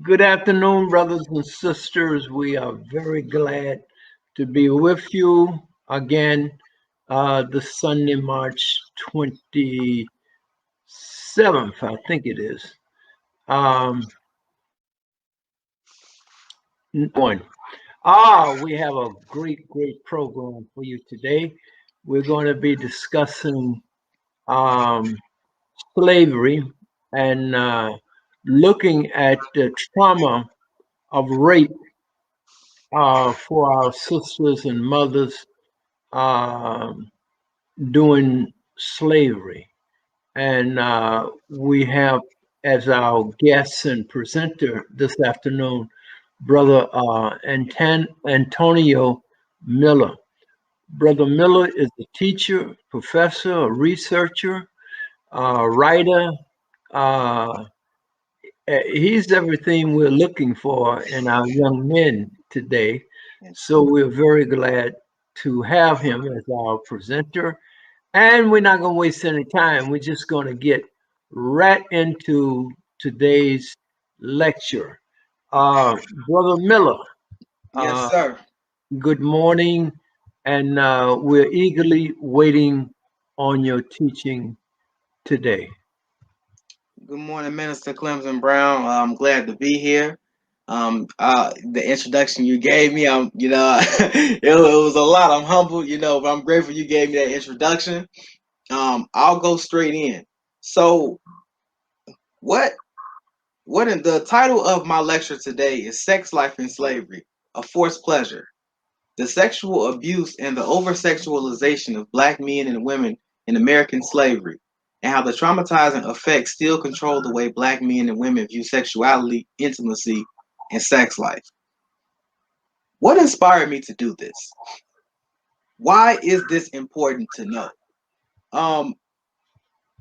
Good afternoon, brothers and sisters. We are very glad to be with you again this Sunday, March 27th, I think it is. Um, one. We have a great program for you today. We're going to be discussing um, slavery and looking at the trauma of rape for our sisters and mothers um, during slavery. And we have as our guest and presenter this afternoon, Brother Antonio Miller. Brother Miller is a teacher, professor, a researcher, writer. Uh, he's everything we're looking for in our young men today. So we're very glad to have him as our presenter. And we're not going to waste any time. We're just going to get right into today's lecture. Brother Miller, Yes, uh, sir. good morning. And we're eagerly waiting on your teaching today. Good morning, Minister Clemson Brown. I'm glad to be here. The introduction you gave me, it was a lot. I'm humbled, but I'm grateful you gave me that introduction. I'll go straight in. So, what in the title of my lecture today is "Sex Life in Slavery: A Forced Pleasure." The sexual abuse and the over-sexualization of black men and women in American slavery, and how the traumatizing effects still control the way black men and women view sexuality, intimacy, and sex life. What inspired me to do this? Why is this important to know? Um,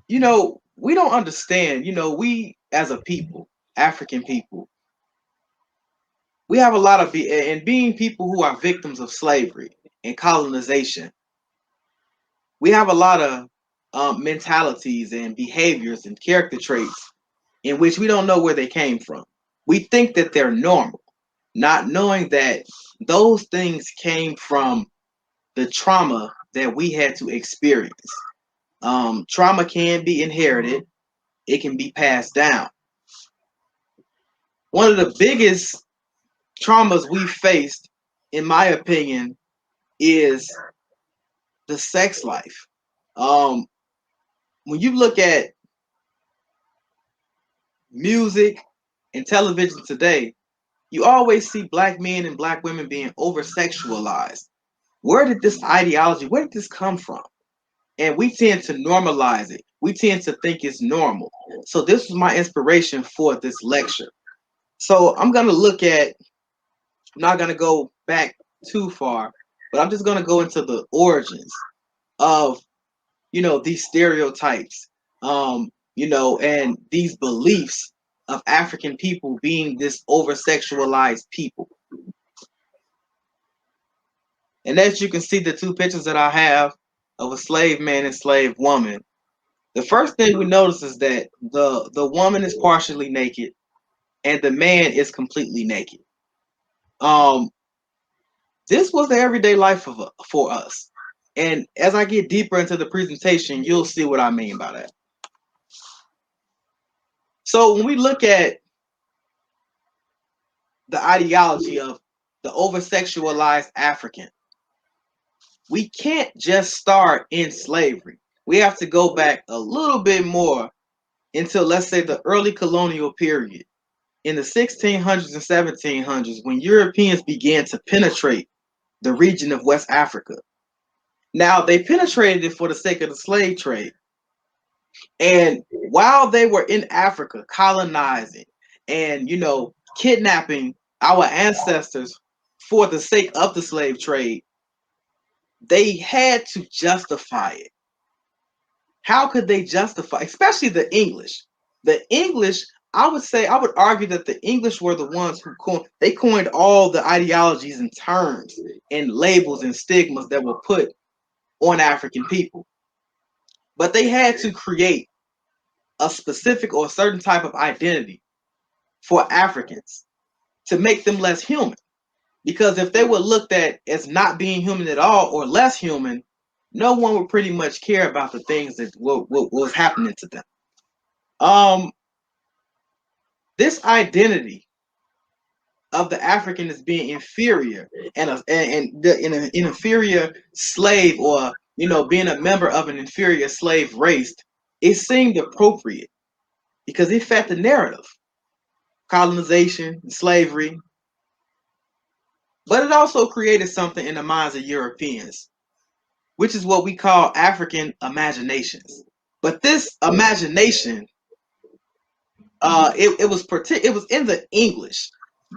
we don't understand, we as a people, African people, we have a lot of, and being people who are victims of slavery and colonization, we have a lot of mentalities and behaviors and character traits in which we don't know where they came from. We think that they're normal, not knowing that those things came from the trauma that we had to experience. Trauma can be inherited, it can be passed down. One of the biggest traumas we faced, in my opinion, is the sex life. Um, when you look at music and television today, you always see black men and black women being over sexualized. Where did this ideology, where did this come from? And we tend to normalize it. We tend to think it's normal. So this was my inspiration for this lecture. So I'm going to look at, I'm not going to go back too far, but I'm just going to go into the origins of, these stereotypes, and these beliefs of African people being this over sexualized people. And as you can see, the two pictures that I have of a slave man and slave woman, the first thing we notice is that the woman is partially naked and the man is completely naked. Um, this was the everyday life for us. And as I get deeper into the presentation, you'll see what I mean by that. So when we look at the ideology of the over-sexualized African, we can't just start in slavery. We have to go back a little bit more until, let's say, the early colonial period in the 1600s and 1700s, when Europeans began to penetrate the region of West Africa. Now, they penetrated it for the sake of the slave trade. And while they were in Africa colonizing and, kidnapping our ancestors for the sake of the slave trade, they had to justify it. How could they justify, especially the English? The English, I would argue that the English were the ones who coined all the ideologies and terms and labels and stigmas that were put on African people. But they had to create a specific or a certain type of identity for Africans to make them less human. Because if they were looked at as not being human at all or less human, no one would pretty much care about the things that what was happening to them. This identity of the African as being inferior and an inferior slave, or being a member of an inferior slave race, it seemed appropriate because it fit the narrative, colonization, slavery. But it also created something in the minds of Europeans, which is what we call African imaginations. But this imagination, it was in the English.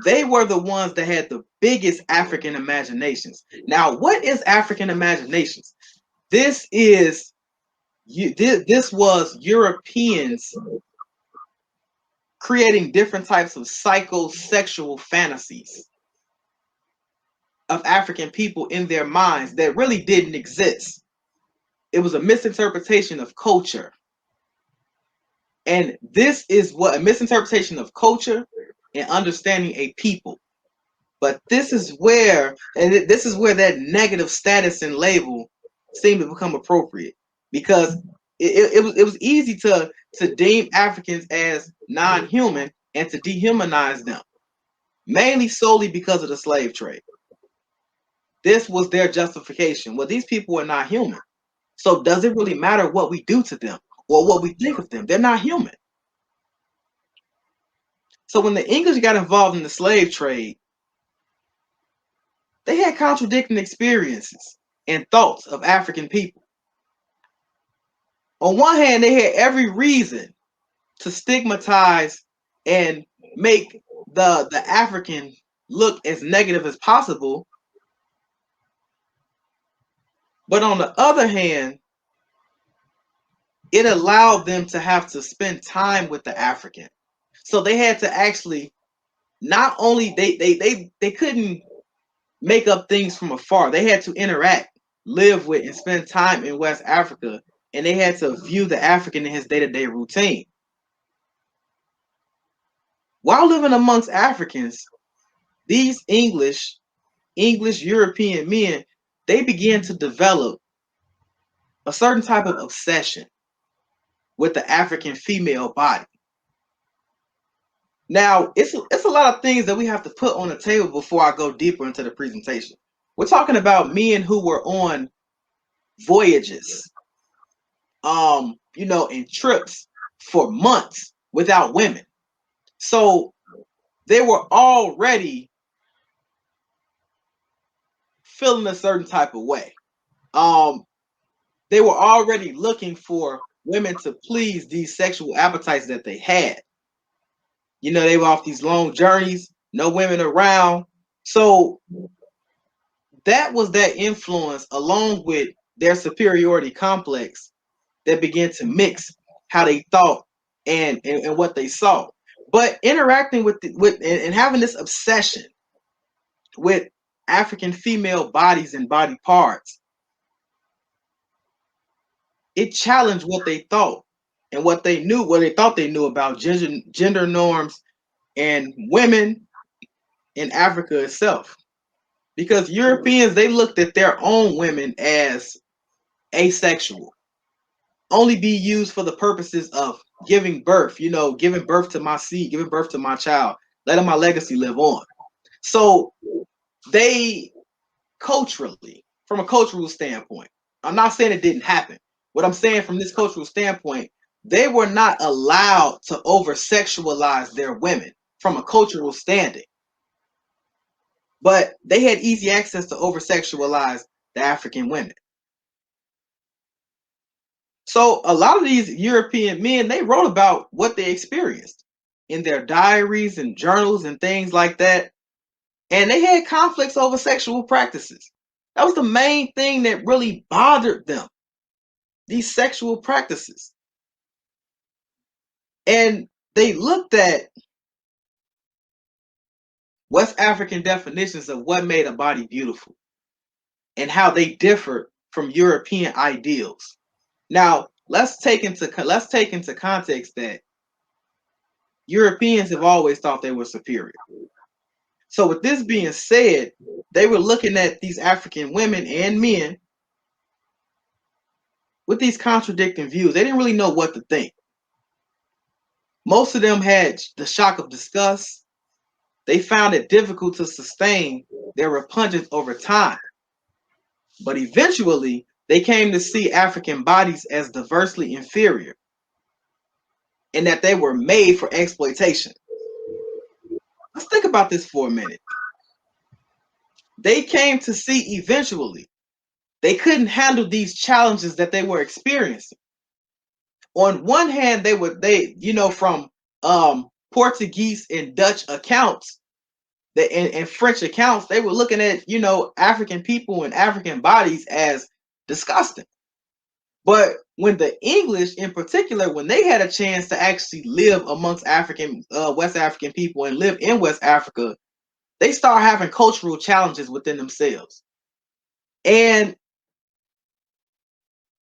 They were the ones that had the biggest African imaginations. Now, what is African imaginations? This was Europeans creating different types of psychosexual fantasies of African people in their minds that really didn't exist. It was a misinterpretation of culture. And this is what a misinterpretation of culture and understanding a people. But this is where that negative status and label seemed to become appropriate, because it was easy to deem Africans as non-human and to dehumanize them, mainly solely because of the slave trade. This was their justification. Well, these people are not human. So does it really matter what we do to them or what we think of them? They're not human. So when the English got involved in the slave trade, they had contradicting experiences and thoughts of African people. On one hand, they had every reason to stigmatize and make the African look as negative as possible. But on the other hand, it allowed them to have to spend time with the African. So they had to actually, not only they couldn't make up things from afar. They had to interact, live with, and spend time in West Africa, and they had to view the African in his day-to-day routine. While living amongst Africans, these English European men, they began to develop a certain type of obsession with the African female body. Now, it's a lot of things that we have to put on the table before I go deeper into the presentation. We're talking about men who were on voyages, and trips for months without women. So they were already feeling a certain type of way. They were already looking for women to please these sexual appetites that they had. They were off these long journeys, no women around. So that was that influence, along with their superiority complex, that began to mix how they thought and what they saw. But interacting with and having this obsession with African female bodies and body parts, it challenged what they thought and what they thought they knew about gender norms and women in Africa itself. Because Europeans, they looked at their own women as asexual, only be used for the purposes of giving birth, giving birth to my seed, giving birth to my child, letting my legacy live on. So they culturally, from a cultural standpoint, I'm not saying it didn't happen. What I'm saying from this cultural standpoint, they were not allowed to over-sexualize their women from a cultural standing. But they had easy access to over-sexualize the African women. So a lot of these European men, they wrote about what they experienced in their diaries and journals and things like that. And they had conflicts over sexual practices. That was the main thing that really bothered them, these sexual practices. And they looked at West African definitions of what made a body beautiful and how they differed from European ideals. Now, let's take into context that Europeans have always thought they were superior. So with this being said, they were looking at these African women and men with these contradicting views. They didn't really know what to think. Most of them had the shock of disgust. They found it difficult to sustain their repugnance over time. But eventually, they came to see African bodies as diversely inferior and that they were made for exploitation. Let's think about this for a minute. They came to see eventually they couldn't handle these challenges that they were experiencing. On one hand, from Portuguese and Dutch accounts, and French accounts, they were looking at, African people and African bodies as disgusting. But when the English, in particular, when they had a chance to actually live amongst West African people and live in West Africa, they start having cultural challenges within themselves. And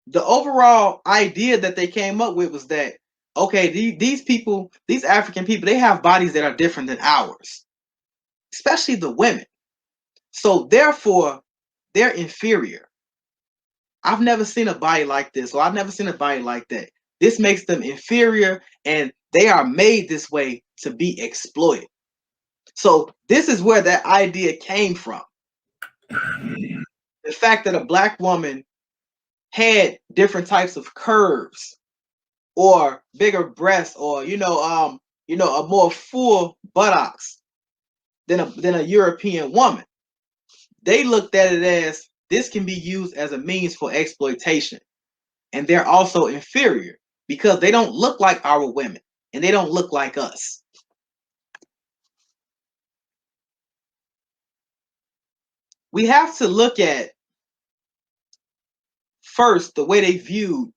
the overall idea that they came up with was that, okay, these people, these African people, they have bodies that are different than ours, especially the women. So therefore, they're inferior. I've never seen a body like this, or I've never seen a body like that. This makes them inferior, and they are made this way to be exploited. So this is where that idea came from. The fact that a black woman had different types of curves, or bigger breasts, or a more full buttocks than a European woman. They looked at it as this can be used as a means for exploitation. And they're also inferior because they don't look like our women and they don't look like us. We have to look at first the way they viewed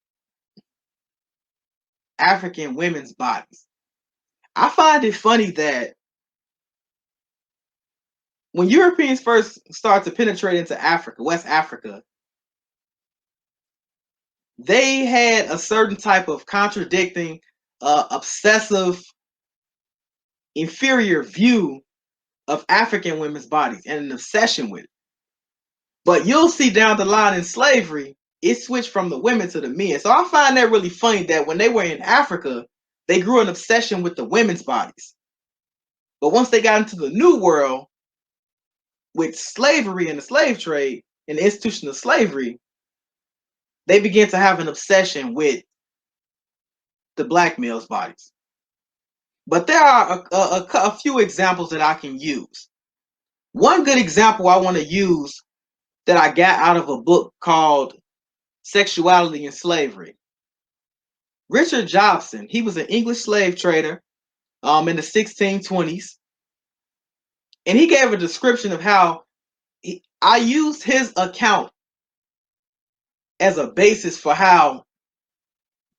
African women's bodies. I find it funny that when Europeans first start to penetrate into Africa, West Africa, they had a certain type of contradicting, obsessive, inferior view of African women's bodies and an obsession with it. But you'll see down the line in slavery, it switched from the women to the men. So I find that really funny that when they were in Africa, they grew an obsession with the women's bodies. But once they got into the New World with slavery and the slave trade and the institution of slavery, they began to have an obsession with the black males' bodies. But there are a few examples that I can use. One good example I want to use that I got out of a book called Sexuality and Slavery. Richard Jobson, he was an English slave trader in the 1620s. And he gave a description of how I used his account as a basis for how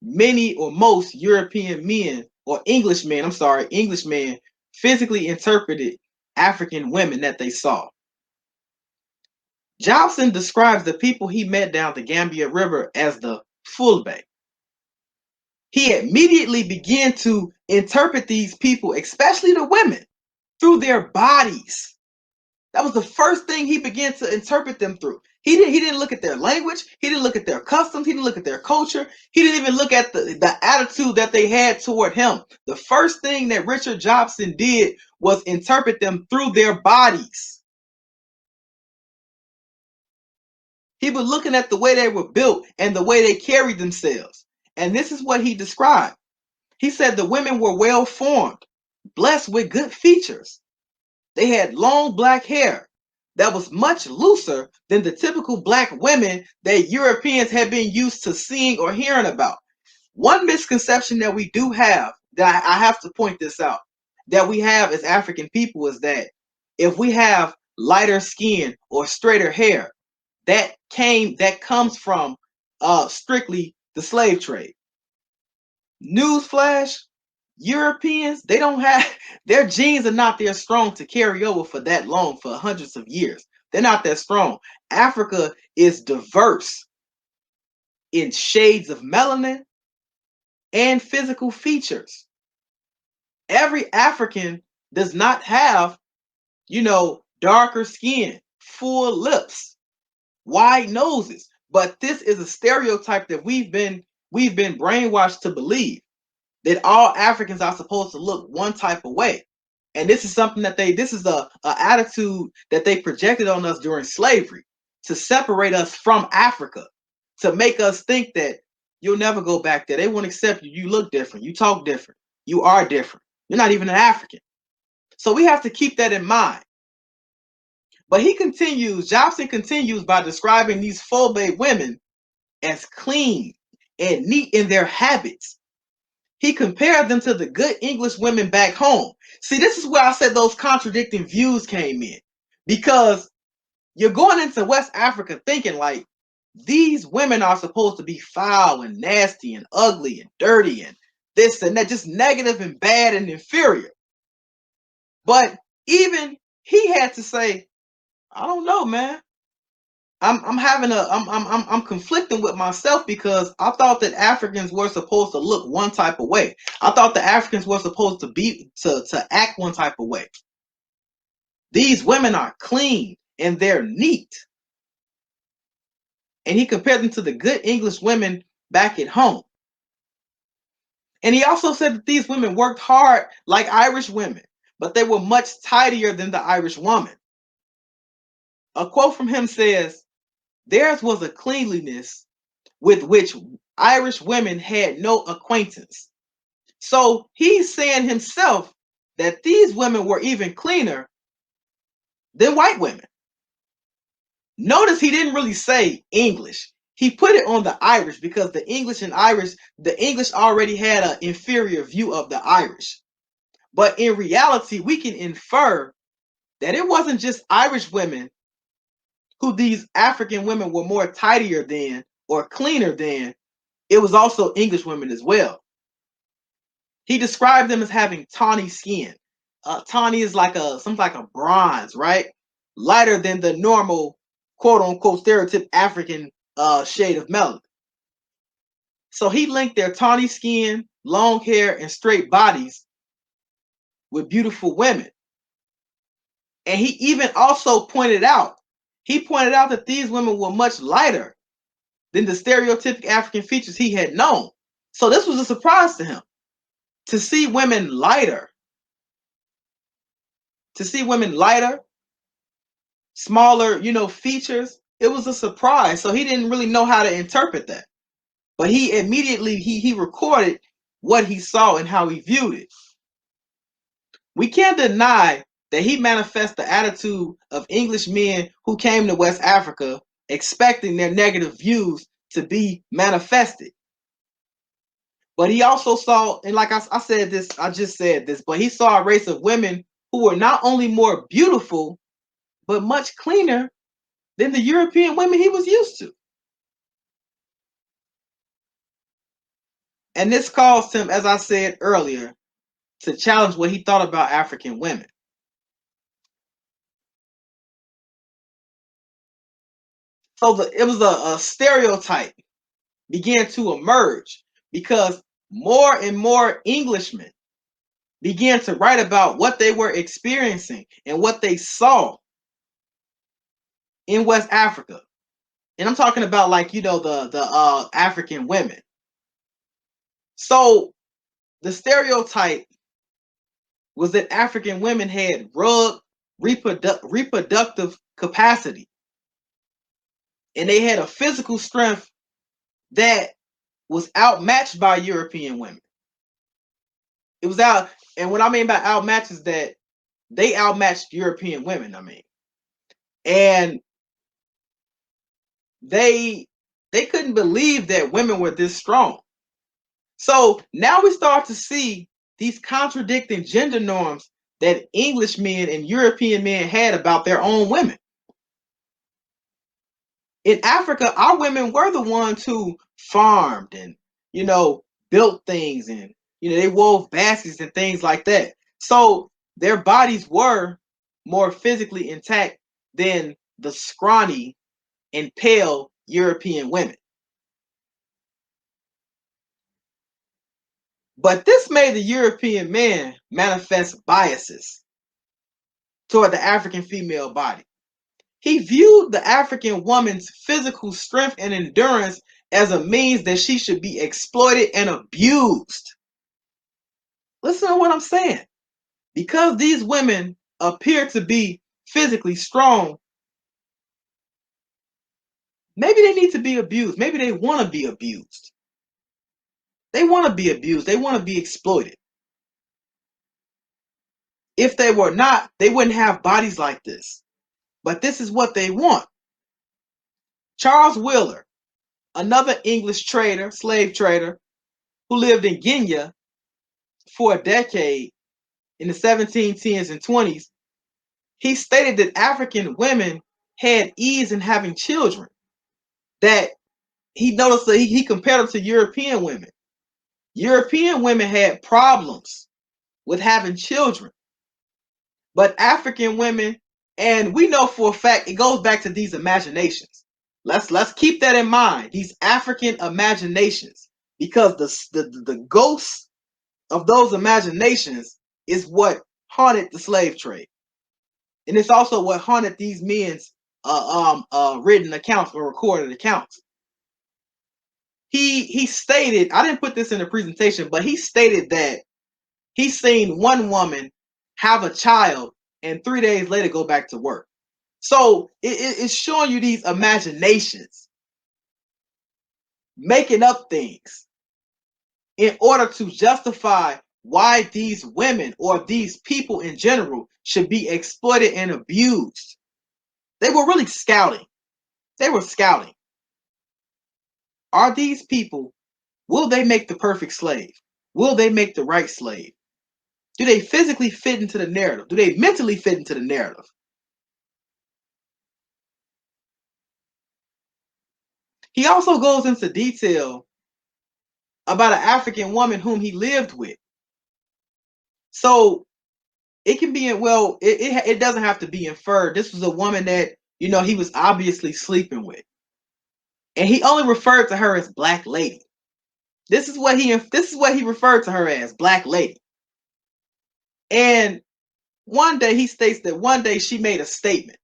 many or most European men, or Englishmen physically interpreted African women that they saw. Jobson describes the people he met down the Gambia River as the Fulbe. He immediately began to interpret these people, especially the women, through their bodies. That was the first thing he began to interpret them through. He didn't look at their language. He didn't look at their customs. He didn't look at their culture. He didn't even look at the attitude that they had toward him. The first thing that Richard Jobson did was interpret them through their bodies. He was looking at the way they were built and the way they carried themselves. And this is what he described. He said the women were well formed, blessed with good features. They had long black hair that was much looser than the typical black women that Europeans had been used to seeing or hearing about. One misconception that we do have, that I have to point this out, that we have as African people is that if we have lighter skin or straighter hair, that comes from strictly the slave trade. Newsflash, Europeans, they don't have, their genes are not that strong to carry over for that long, for hundreds of years. They're not that strong. Africa is diverse in shades of melanin and physical features. Every African does not have, darker skin, full lips, wide noses. But this is a stereotype that we've been brainwashed to believe, that all Africans are supposed to look one type of way. And this is something that this is a attitude that they projected on us during slavery to separate us from Africa, to make us think that you'll never go back there. They won't accept you. You look different. You talk different. You are different. You're not even an African. So we have to keep that in mind. But Jobson continues by describing these phobe women as clean and neat in their habits. He compared them to the good English women back home. See, this is where I said those contradicting views came in. Because you're going into West Africa thinking like these women are supposed to be foul and nasty and ugly and dirty and this and that, just negative and bad and inferior. But even he had to say, I don't know, man. I'm conflicting with myself, because I thought that Africans were supposed to look one type of way. I thought the Africans were supposed to act one type of way. These women are clean and they're neat. And he compared them to the good English women back at home. And he also said that these women worked hard like Irish women, but they were much tidier than the Irish woman. A quote from him says, "Theirs was a cleanliness with which Irish women had no acquaintance." So he's saying himself that these women were even cleaner than white women. Notice he didn't really say English. He put it on the Irish because the English already had an inferior view of the Irish. But in reality, we can infer that it wasn't just Irish women who these African women were more tidier than or cleaner than. It was also English women as well. He described them as having tawny skin. Tawny is something like a bronze, right? Lighter than the normal, quote unquote, stereotype African shade of melanin. So he linked their tawny skin, long hair, and straight bodies with beautiful women. And he even also pointed out that these women were much lighter than the stereotypic African features he had known. So this was a surprise to him, to see women lighter, smaller, features. It was a surprise. So he didn't really know how to interpret that. But he immediately he recorded what he saw and how he viewed it. We can't deny that he manifests the attitude of English men who came to West Africa expecting their negative views to be manifested. But he also saw, and like I just said this, but he saw a race of women who were not only more beautiful, but much cleaner than the European women he was used to. And this caused him, as I said earlier, to challenge what he thought about African women. So it was a stereotype began to emerge because more and more Englishmen began to write about what they were experiencing and what they saw in West Africa. And I'm talking about the African women. So the stereotype was that African women had rugged reproductive capacity, and they had a physical strength that was outmatched by European women. It was out, and what I mean by outmatched is that they outmatched European women. And they couldn't believe that women were this strong. So now we start to see these contradicting gender norms that English men and European men had about their own women. In Africa, our women were the ones who farmed and, built things, and, they wove baskets and things like that. So their bodies were more physically intact than the scrawny and pale European women. But this made the European man manifest biases toward the African female body. He viewed the African woman's physical strength and endurance as a means that she should be exploited and abused. Listen to what I'm saying. Because these women appear to be physically strong, maybe they need to be abused. Maybe they want to be abused. They want to be abused. They want to be exploited. If they were not, they wouldn't have bodies like this. But this is what they want. Charles Wheeler, another English trader, slave trader, who lived in Guinea for a decade in the 1710s and 20s, he stated that African women had ease in having children. That he noticed that he compared them to European women. European women had problems with having children. But African women, and we know for a fact, it goes back to these imaginations. Let's keep that in mind. These African imaginations, because the ghosts of those imaginations is what haunted the slave trade, and it's also what haunted these men's written accounts or recorded accounts. He stated, I didn't put this in the presentation, but he stated that he's seen one woman have a child and 3 days later go back to work. So it's showing you these imaginations, making up things in order to justify why these women or these people in general should be exploited and abused. They were really scouting. They were scouting. Are these people, will they make the perfect slave? Will they make the right slave? Do they physically fit into the narrative? Do they mentally fit into the narrative? He also goes into detail about an African woman whom he lived with. So it can be, well, it doesn't have to be inferred. This was a woman that, he was obviously sleeping with. And he only referred to her as Black Lady. This is what he referred to her as, Black Lady. And one day he states that one day she made a statement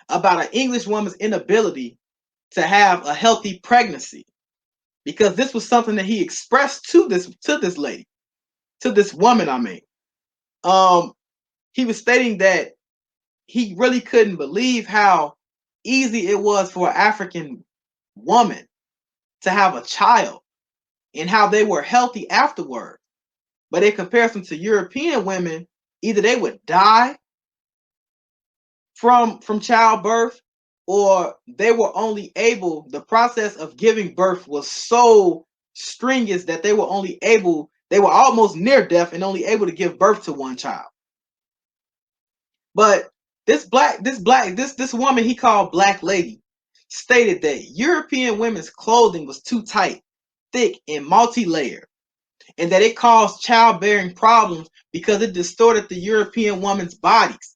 about an English woman's inability to have a healthy pregnancy, because this was something that he expressed to this lady, to this woman. I mean, he was stating that he really couldn't believe how easy it was for an African woman to have a child and how they were healthy afterward. But in comparison to European women, either they would die from childbirth, or they were only able, the process of giving birth was so strenuous that they were almost near death and only able to give birth to one child. But this woman he called Black Lady stated that European women's clothing was too tight, thick, and multi-layered, and that it caused childbearing problems because it distorted the European woman's bodies.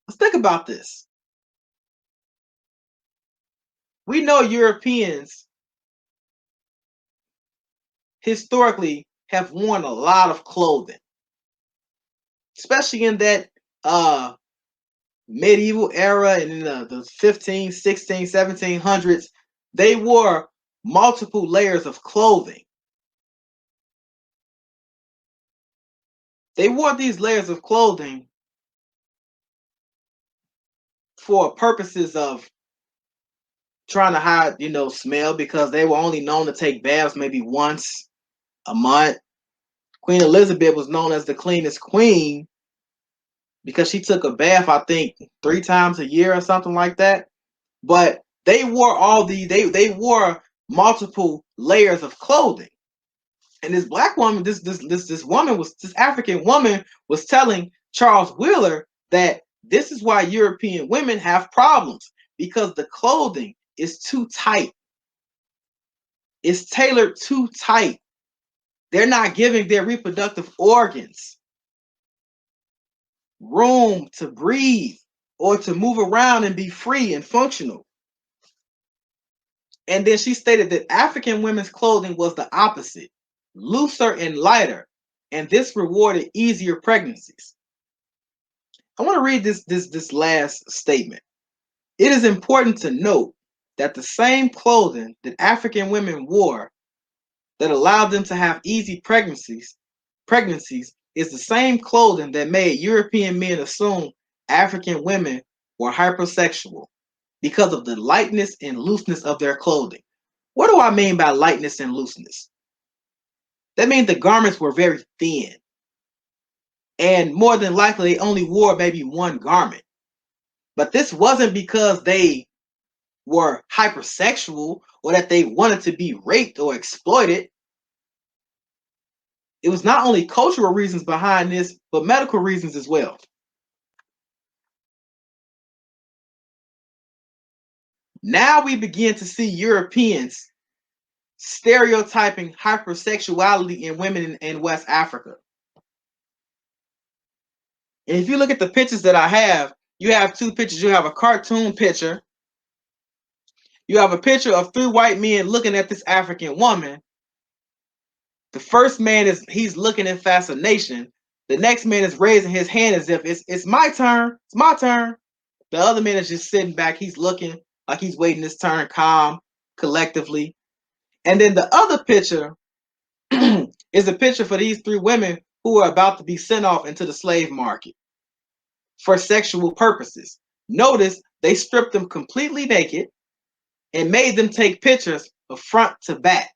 Let's think about this. We know Europeans historically have worn a lot of clothing, especially in that medieval era and in the 15, 16, 1700s. They wore multiple layers of clothing. They wore these layers of clothing for purposes of trying to hide, smell, because they were only known to take baths maybe once a month. Queen Elizabeth was known as the cleanest queen because she took a bath, I think, 3 times a year or something like that. But they wore they wore multiple layers of clothing. And this black woman, this African woman was telling Charles Wheeler that this is why European women have problems, because the clothing is too tight. It's tailored too tight. They're not giving their reproductive organs room to breathe or to move around and be free and functional. And then she stated that African women's clothing was the opposite. looser and lighter, and this rewarded easier pregnancies. I want to read this last statement. It is important to note that the same clothing that African women wore that allowed them to have easy pregnancies is the same clothing that made European men assume African women were hypersexual because of the lightness and looseness of their clothing. What do I mean by lightness and looseness? That means the garments were very thin. And more than likely, they only wore maybe one garment. But this wasn't because they were hypersexual or that they wanted to be raped or exploited. It was not only cultural reasons behind this, but medical reasons as well. Now we begin to see Europeans stereotyping hypersexuality in women in West Africa. And if you look at the pictures that I have, you have two pictures. You have a cartoon picture. You have a picture of three white men looking at this African woman. The first man he's looking in fascination. The next man is raising his hand as if it's my turn. It's my turn. The other man is just sitting back. He's looking like he's waiting his turn, calm, collectively. And then the other picture is a picture for these three women who are about to be sent off into the slave market for sexual purposes. Notice they stripped them completely naked and made them take pictures of front to back.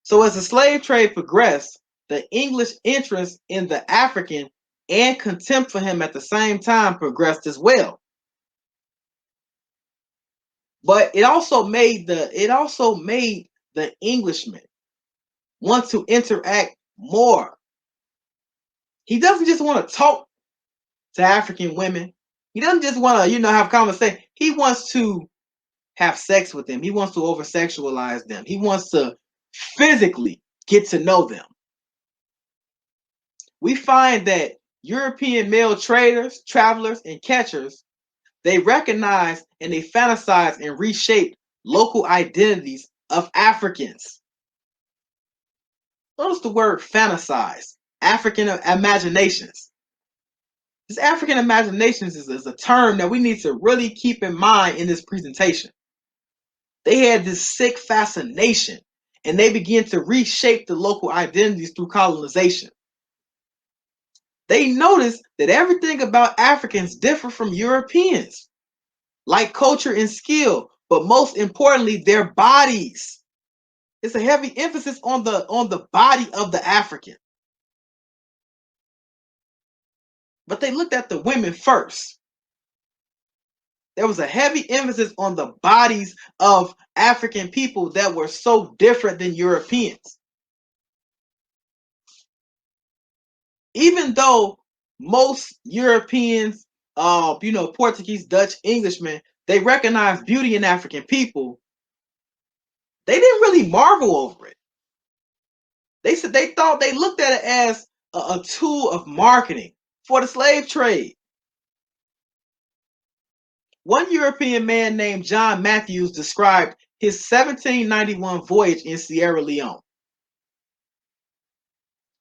So as the slave trade progressed, the English interest in the African and contempt for him at the same time progressed as well. But it also made the Englishman want to interact more. He doesn't just want to talk to African women. He doesn't just want to, have conversation. He wants to have sex with them. He wants to over-sexualize them. He wants to physically get to know them. We find that European male traders, travelers, and catchers, they recognize and they fantasize and reshape local identities of Africans. Notice the word fantasize, African imaginations. This African imaginations is a term that we need to really keep in mind in this presentation. They had this sick fascination, and they began to reshape the local identities through colonization. They noticed that everything about Africans differed from Europeans, like culture and skill, but most importantly, their bodies. It's a heavy emphasis on the body of the African. But they looked at the women first. There was a heavy emphasis on the bodies of African people that were so different than Europeans. Even though most Europeans, Portuguese, Dutch, Englishmen, they recognized beauty in African people, they didn't really marvel over it. They looked at it as a tool of marketing for the slave trade. One European man named John Matthews described his 1791 voyage in Sierra Leone.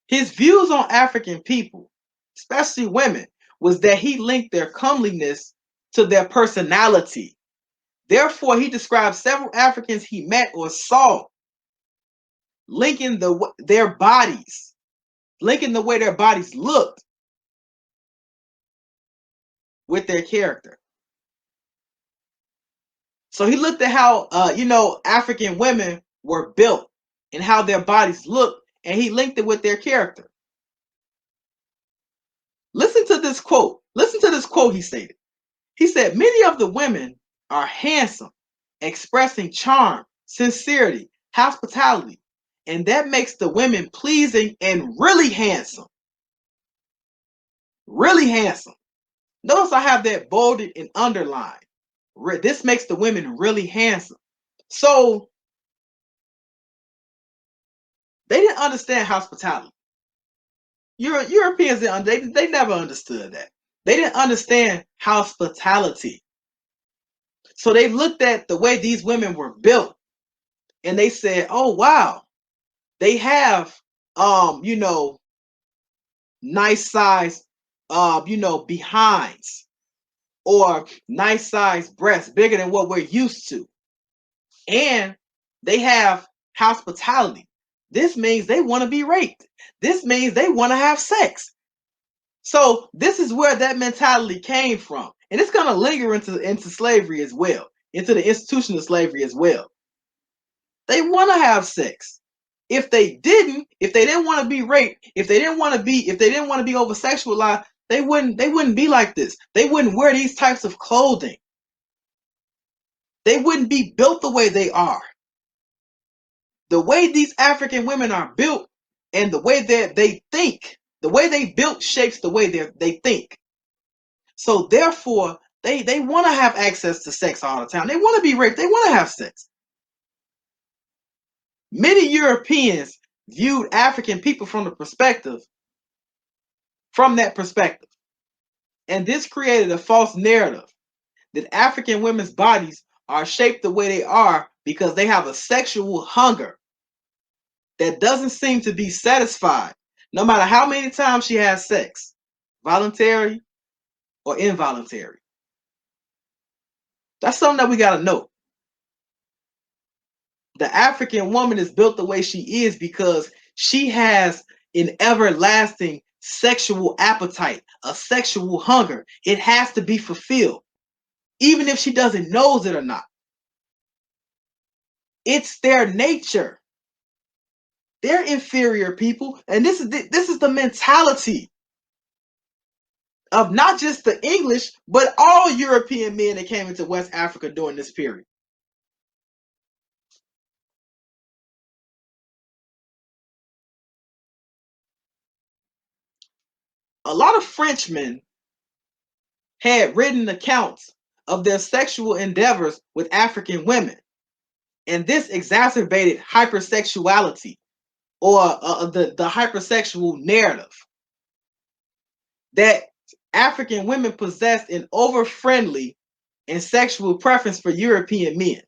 His views on African people, especially women, was that he linked their comeliness to their personality. Therefore, he described several Africans he met or saw, linking their bodies, linking the way their bodies looked with their character. So he looked at how, African women were built and how their bodies looked, and he linked it with their character. Listen to this quote. Listen to this quote he stated. He said, "Many of the women are handsome, expressing charm, sincerity, hospitality, and that makes the women pleasing and really handsome." Really handsome. Notice I have that bolded and underlined. This makes the women really handsome. So they didn't understand hospitality. Europeans they never understood that. They didn't understand hospitality. So they looked at the way these women were built and they said, oh wow, they have nice size behinds, or nice size breasts, bigger than what we're used to. And they have hospitality. This means they want to be raped. This means they want to have sex. So this is where that mentality came from. And it's going to linger into slavery as well, into the institution of slavery as well. They want to have sex. If they didn't want to be raped, if they didn't want to be over sexualized, they wouldn't be like this. They wouldn't wear these types of clothing. They wouldn't be built the way they are. The way these African women are built and the way that they think, the way they built shapes the way they think. So therefore, they want to have access to sex all the time. They want to be raped. They want to have sex. Many Europeans viewed African people from that perspective. And this created a false narrative that African women's bodies are shaped the way they are because they have a sexual hunger that doesn't seem to be satisfied, no matter how many times she has sex, voluntary or involuntary. That's something that we got to know. The African woman is built the way she is because she has an everlasting sexual appetite, a sexual hunger. It has to be fulfilled, even if she doesn't know it or not. It's their nature. They're inferior people, and this is the mentality of not just the English, but all European men that came into West Africa during this period. A lot of Frenchmen had written accounts of their sexual endeavors with African women, and this exacerbated hypersexuality, or the hypersexual narrative that African women possessed an over-friendly and sexual preference for European men.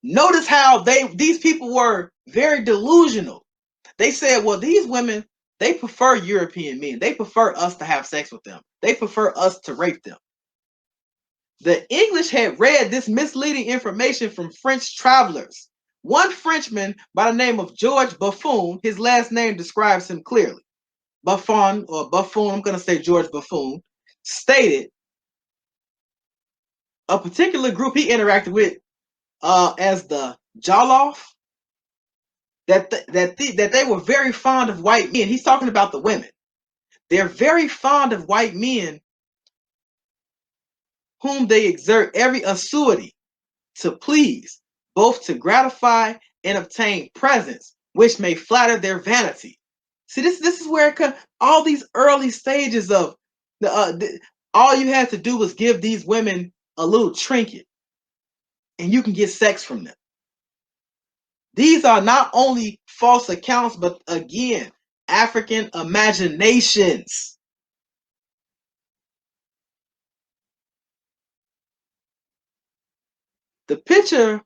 Notice how these people were very delusional. They said, well, these women, they prefer European men. They prefer us to have sex with them. They prefer us to rape them. The English had read this misleading information from French travelers. One Frenchman by the name of George Buffon, his last name describes him clearly. Buffon, I'm going to say George Buffon, stated a particular group he interacted with as the Jollof, that they were very fond of white men. He's talking about the women. They're very fond of white men whom they exert every assiduity to please, both to gratify and obtain presents, which may flatter their vanity. See, this is where it comes. All these early stages of all you had to do was give these women a little trinket, and you can get sex from them. These are not only false accounts, but again, African imaginations. The picture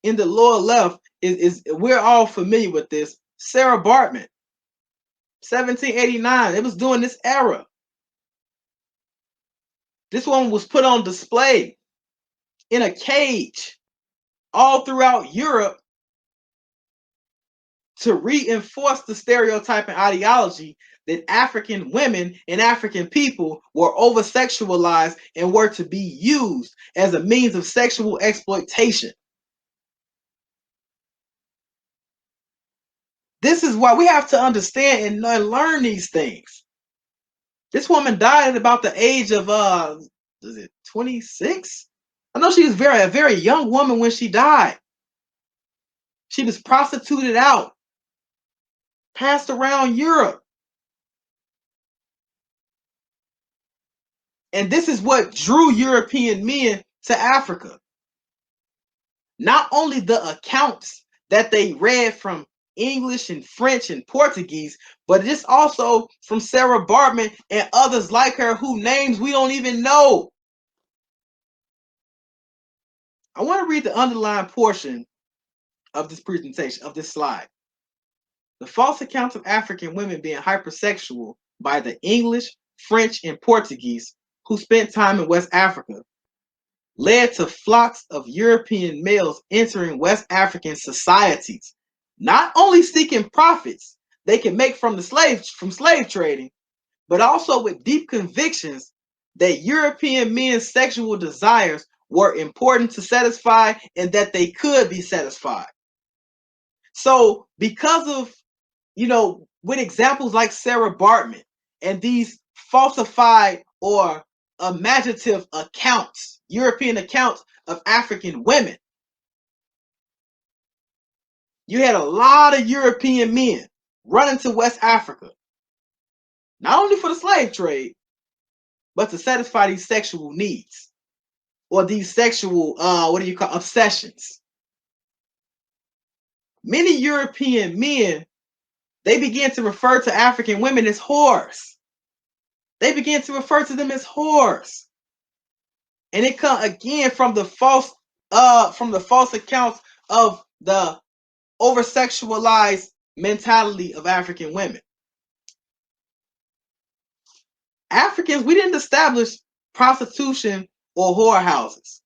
in the lower left is we're all familiar with this. Sarah Bartman, 1789. It was during this era. This one was put on display in a cage all throughout Europe to reinforce the stereotype and ideology that African women and African people were over-sexualized and were to be used as a means of sexual exploitation. This is why we have to understand and learn these things. This woman died at about the age of 26? I know she was a very young woman when she died. She was prostituted out, passed around Europe. And this is what drew European men to Africa. Not only the accounts that they read from English and French and Portuguese, but it's also from Sarah Bartman and others like her whose names we don't even know. I want to read the underlined portion of this presentation, of this slide. The false accounts of African women being hypersexual by the English, French, and Portuguese who spent time in West Africa led to flocks of European males entering West African societies, not only seeking profits they can make from slave trading, but also with deep convictions that European men's sexual desires were important to satisfy and that they could be satisfied. So because of, with examples like Sarah Bartman and these falsified or imaginative accounts, European accounts of African women, you had a lot of European men running to West Africa, not only for the slave trade, but to satisfy these sexual needs or these sexual, obsessions. Many European men, they began to refer to African women as whores. They began to refer to them as whores. And it comes again from the false accounts of the over-sexualized mentality of African women. Africans, we didn't establish prostitution or whorehouses.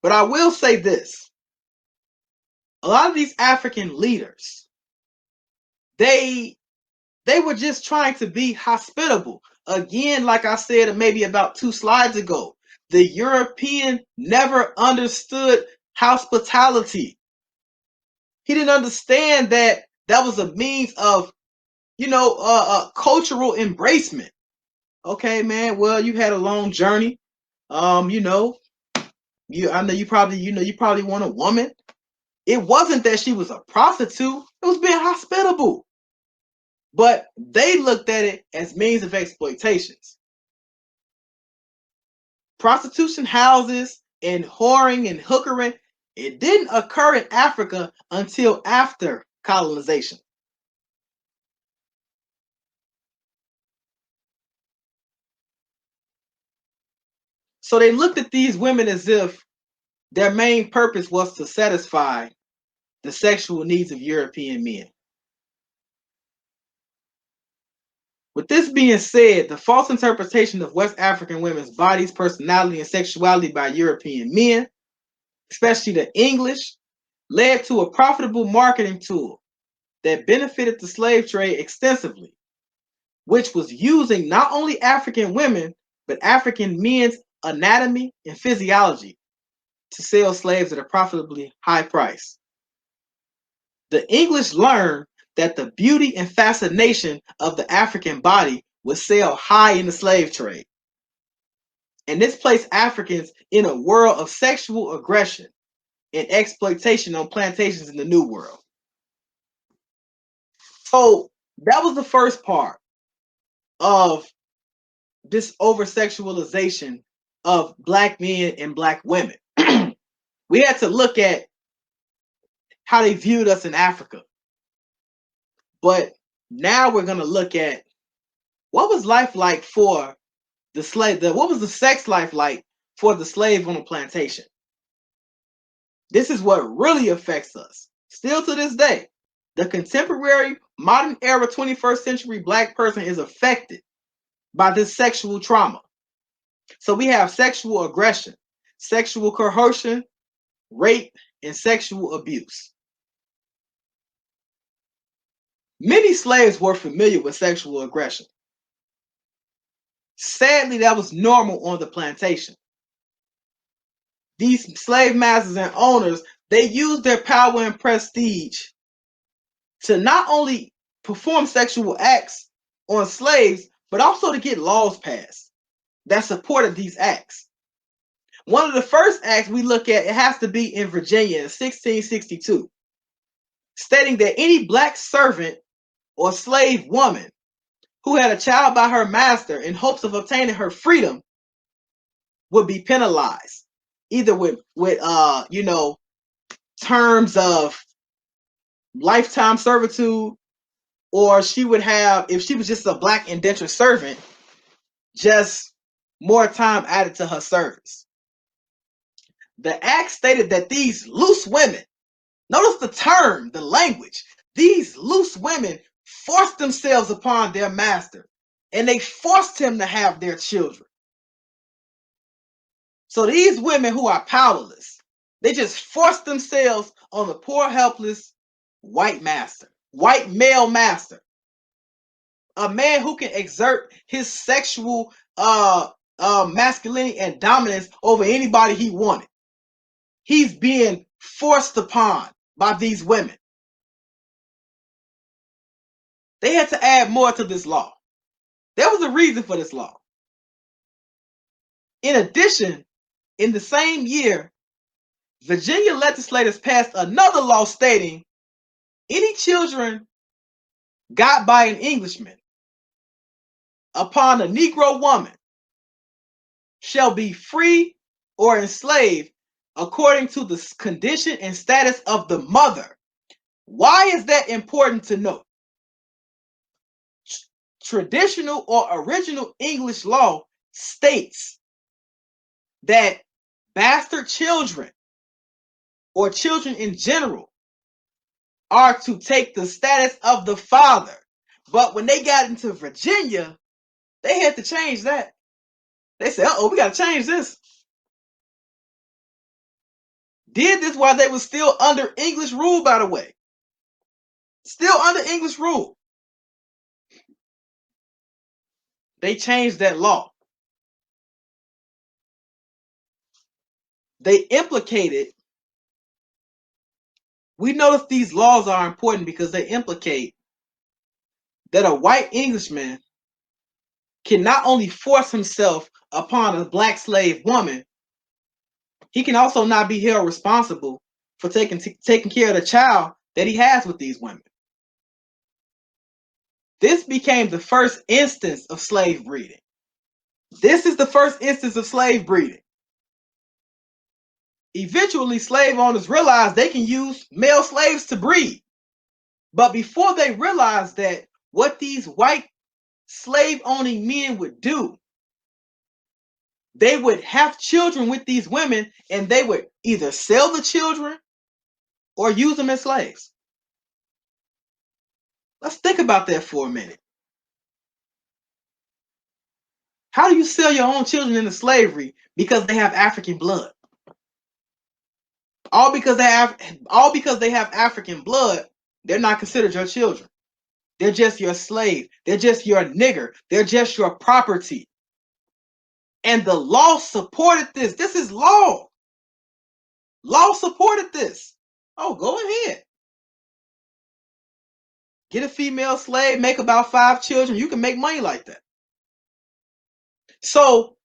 But I will say this. A lot of these African leaders, they were just trying to be hospitable. Again, like I said maybe about 2 slides ago, the European never understood hospitality. He didn't understand that was a means of, cultural embracement. Okay, man, well, you had a long journey. I know you probably want a woman. It wasn't that she was a prostitute. It was being hospitable. But they looked at it as means of exploitations. Prostitution houses and whoring and hookering, it didn't occur in Africa until after colonization. So they looked at these women as if their main purpose was to satisfy the sexual needs of European men. With this being said, the false interpretation of West African women's bodies, personality, and sexuality by European men, especially the English, led to a profitable marketing tool that benefited the slave trade extensively, which was using not only African women, but African men's anatomy and physiology to sell slaves at a profitably high price. The English learned that the beauty and fascination of the African body would sell high in the slave trade. And this placed Africans in a world of sexual aggression and exploitation on plantations in the New World. So that was the first part of this over-sexualization of Black men and Black women. We had to look at how they viewed us in Africa. But now we're going to look at what was life like for the slave, what was the sex life like for the slave on a plantation? This is what really affects us. Still to this day, the contemporary, modern era, 21st century Black person is affected by this sexual trauma. So we have sexual aggression, sexual coercion, rape, and sexual abuse. Many slaves were familiar with sexual aggression. Sadly, that was normal on the plantation. These slave masters and owners, they used their power and prestige to not only perform sexual acts on slaves, but also to get laws passed that supported these acts. One of the first acts we look at, it has to be in Virginia in 1662, stating that any Black servant or slave woman who had a child by her master in hopes of obtaining her freedom would be penalized, either with terms of lifetime servitude, or she would have, if she was just a Black indentured servant, just more time added to her service. The act stated that these loose women, notice the term, the language, these loose women forced themselves upon their master, and they forced him to have their children. So these women who are powerless, they just forced themselves on the poor, helpless white master, white male master, a man who can exert his sexual masculinity and dominance over anybody he wanted. He's being forced upon by these women. They had to add more to this law. There was a reason for this law. In addition, in the same year, Virginia legislators passed another law stating any children got by an Englishman upon a Negro woman shall be free or enslaved according to the condition and status of the mother. Why is that important to note? Traditional or original English law states that bastard children or children in general are to take the status of the father. But when they got into Virginia, they had to change that. They said, we got to change this. Did this while they were still under English rule, by the way. Still under English rule. They changed that law. They implicated, we notice these laws are important because they implicate that a white Englishman can not only force himself upon a black slave woman, he can also not be held responsible for taking care of the child that he has with these women. This became the first instance of slave breeding. This is the first instance of slave breeding. Eventually, slave owners realized they can use male slaves to breed. But before they realized that, what these white slave-owning men would do, they would have children with these women, and they would either sell the children or use them as slaves. Let's think about that for a minute. How do you sell your own children into slavery because they have African blood? All because they have African blood, they're not considered your children. They're just your slave. They're just your nigger. They're just your property. And the law supported this. This is law. Law supported this. Oh, go ahead. Get a female slave, make about 5 children. You can make money like that. So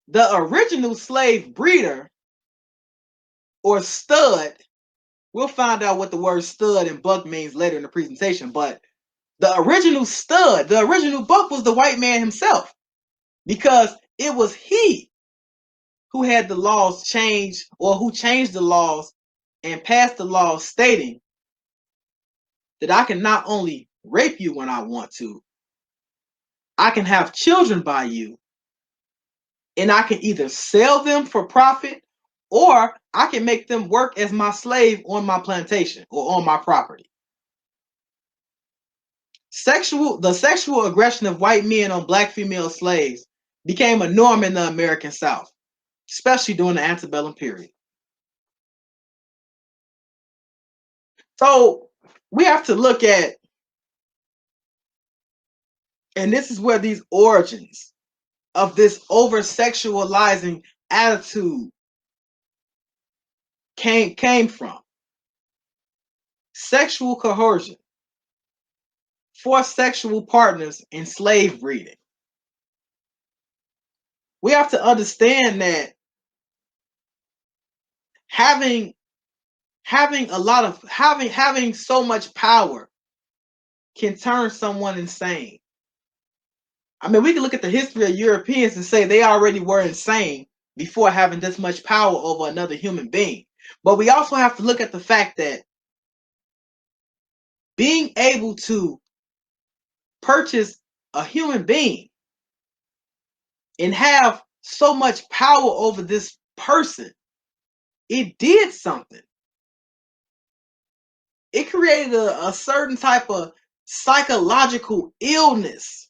the original slave breeder or stud, we'll find out what the word stud and buck means later in the presentation, but the original stud, the original buck was the white man himself, because it was he who had the laws changed, or who changed the laws and passed the laws stating that I can not only rape you when I want to, I can have children by you, and I can either sell them for profit or I can make them work as my slave on my plantation or on my property. The sexual aggression of white men on black female slaves became a norm in the American South, especially during the antebellum period. So we have to look at, and this is where these origins of this over-sexualizing attitude came from. Sexual coercion, forced sexual partners, and slave breeding. We have to understand that having so much power can turn someone insane. I mean, we can look at the history of Europeans and say they already were insane before having this much power over another human being. But we also have to look at the fact that being able to purchase a human being and have so much power over this person it did something. It created a certain type of psychological illness.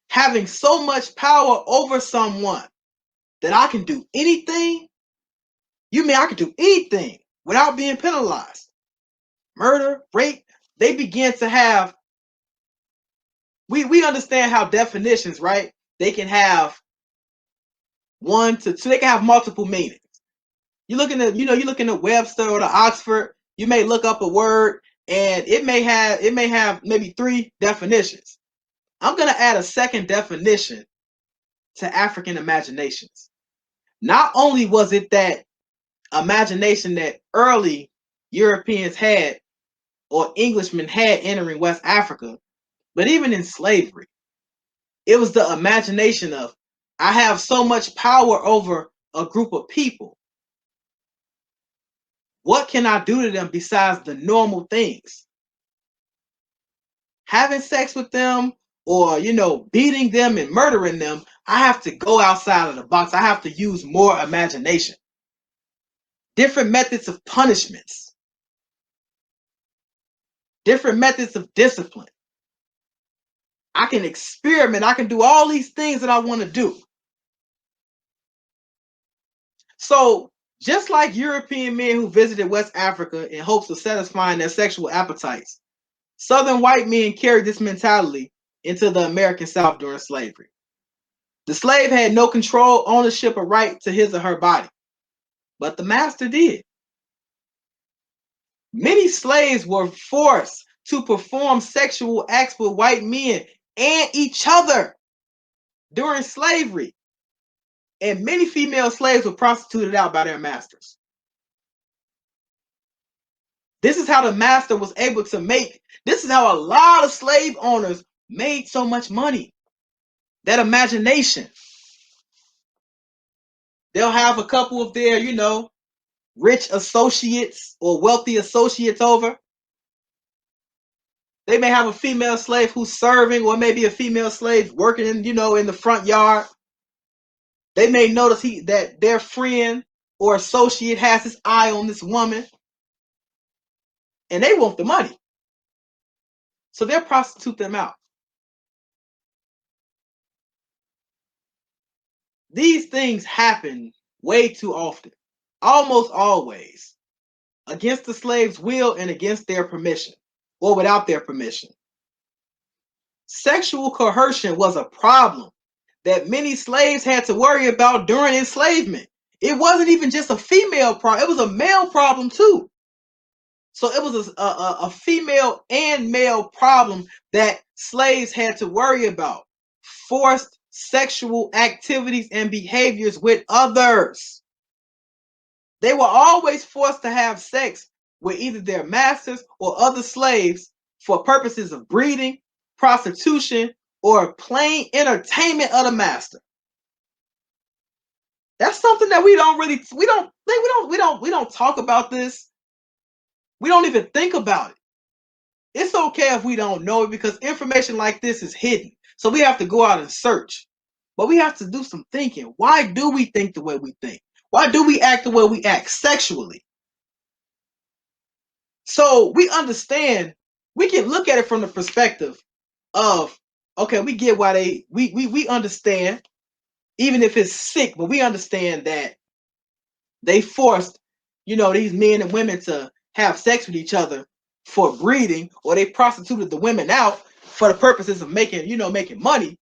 Having so much power over someone that I can do anything. You mean I can do anything without being penalized? Murder, rape, they begin to have, we understand how definitions, right? They can have 1 to 2, they can have multiple meanings. You look in the, you look in the Webster or the Oxford, you may look up a word and it may have maybe 3 definitions. I'm going to add a second definition to African imaginations. Not only was it that imagination that early Europeans had or Englishmen had entering West Africa, but even in slavery, it was the imagination of, I have so much power over a group of people. What can I do to them besides the normal things? Having sex with them or, beating them and murdering them, I have to go outside of the box. I have to use more imagination. Different methods of punishments. Different methods of discipline. I can experiment. I can do all these things that I want to do. So, just like European men who visited West Africa in hopes of satisfying their sexual appetites, Southern white men carried this mentality into the American South during slavery. The slave had no control, ownership, or right to his or her body, but the master did. Many slaves were forced to perform sexual acts with white men and each other during slavery. And many female slaves were prostituted out by their masters. This is how the master was able to this is how a lot of slave owners made so much money. That imagination. They'll have a couple of their, rich associates or wealthy associates over. They may have a female slave who's serving, or maybe a female slave working in, in the front yard. They may notice that their friend or associate has his eye on this woman, and they want the money. So they'll prostitute them out. These things happen way too often, almost always, against the slave's will and against their permission, or without their permission. Sexual coercion was a problem that many slaves had to worry about during enslavement. It wasn't even just a female problem, it was a male problem too. So it was a female and male problem that slaves had to worry about. Forced sexual activities and behaviors with others. They were always forced to have sex with either their masters or other slaves for purposes of breeding, prostitution, or plain entertainment of the master. That's something that we don't talk about this. We don't even think about it. It's okay if we don't know it because information like this is hidden. So we have to go out and search. But we have to do some thinking. Why do we think the way we think? Why do we act the way we act sexually? So we understand, we can look at it from the perspective of, okay, we get why we understand, even if it's sick, but we understand that they forced, these men and women to have sex with each other for breeding, or they prostituted the women out for the purposes of making money.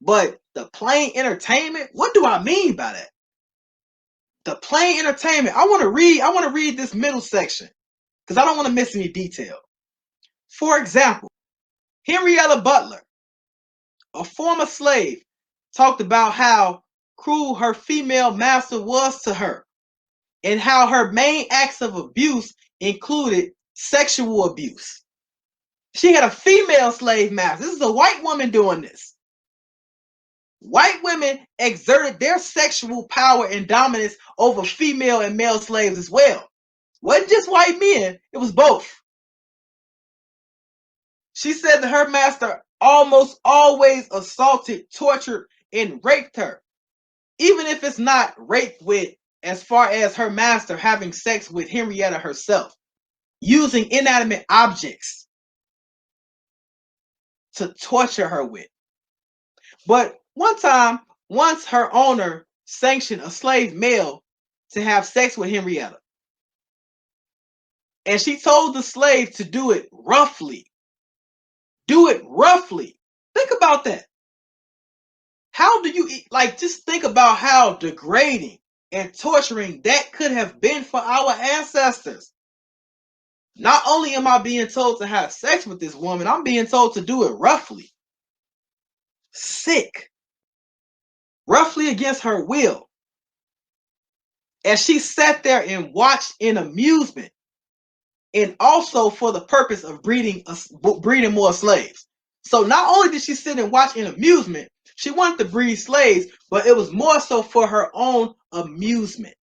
But the plain entertainment, what do I mean by that? The plain entertainment. I want to read this middle section because I don't want to miss any detail. For example, Henrietta Butler, a former slave, talked about how cruel her female master was to her and how her main acts of abuse included sexual abuse. She had a female slave master. This is a white woman doing this. White women exerted their sexual power and dominance over female and male slaves as well. It wasn't just white men, it was both. She said that her master almost always assaulted, tortured, and raped her. Even if it's not rape with as far as her master having sex with Henrietta herself, using inanimate objects to torture her with. But one time, once her owner sanctioned a slave male to have sex with Henrietta, and she told the slave to do it roughly. Do it roughly. Think about that. How do you just think about how degrading and torturing that could have been for our ancestors. Not only am I being told to have sex with this woman, I'm being told to do it roughly. Sick. Roughly against her will. And she sat there and watched in amusement. And also for the purpose of breeding more slaves. So not only did she sit and watch in amusement, she wanted to breed slaves, but it was more so for her own amusement.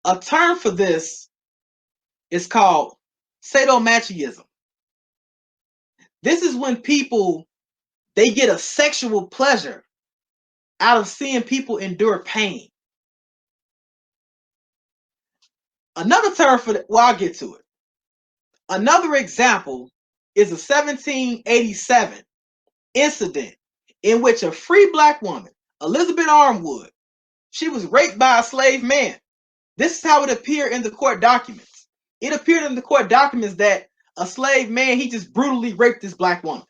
A term for this is called Sado-masochism. This is when people, they get a sexual pleasure out of seeing people endure pain. Another term for that, well, I'll get to it. Another example is a 1787 incident in which a free black woman, Elizabeth Armwood, she was raped by a slave man. This is how it appeared in the court documents. It appeared in the court documents that a slave man, he just brutally raped this black woman.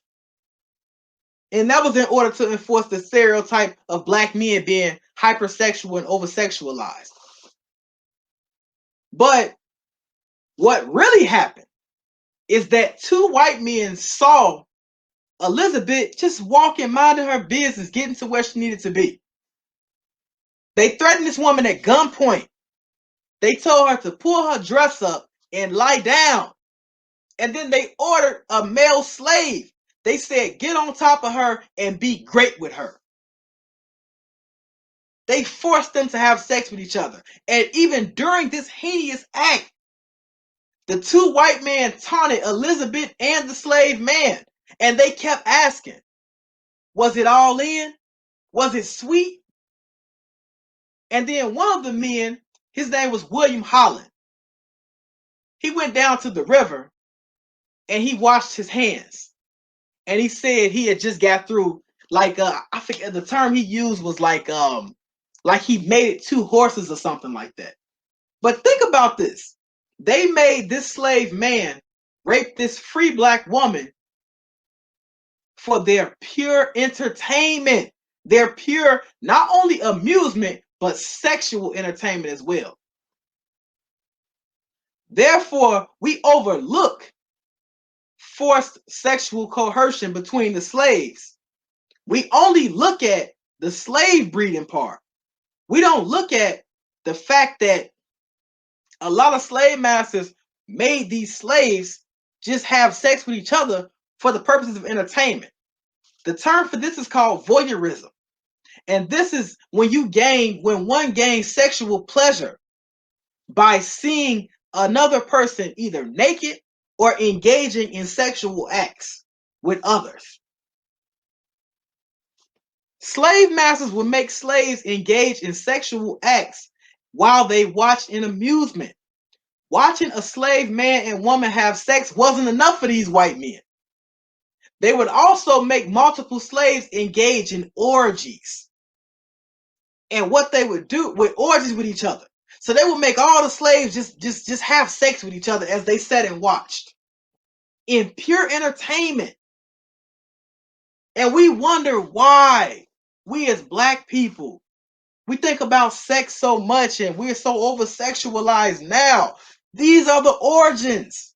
And that was in order to enforce the stereotype of black men being hypersexual and oversexualized. But what really happened is that two white men saw Elizabeth just walking, minding her business, getting to where she needed to be. They threatened this woman at gunpoint. They told her to pull her dress up and lie down. And then they ordered a male slave. They said, get on top of her and be great with her. They forced them to have sex with each other. And even during this heinous act, the two white men taunted Elizabeth and the slave man. And they kept asking, was it all in? Was it sweet? And then one of the men, his name was William Holland. He went down to the river and he washed his hands. And he said he had just got through, I forget the term he used was like he made it two horses or something like that. But think about this. They made this slave man rape this free black woman for their pure entertainment, their pure, not only amusement, but sexual entertainment as well. Therefore, we overlook forced sexual coercion between the slaves. We only look at the slave breeding part. We don't look at the fact that a lot of slave masters made these slaves just have sex with each other for the purposes of entertainment. The term for this is called voyeurism. And this is when one gains sexual pleasure by seeing another person either naked or engaging in sexual acts with others. Slave masters would make slaves engage in sexual acts while they watched in amusement. Watching a slave man and woman have sex wasn't enough for these white men. They would also make multiple slaves engage in orgies. And what they would do with orgies with each other. So they would make all the slaves just have sex with each other as they sat and watched. In pure entertainment. And we wonder why we as black people, we think about sex so much and we're so over-sexualized now. These are the origins.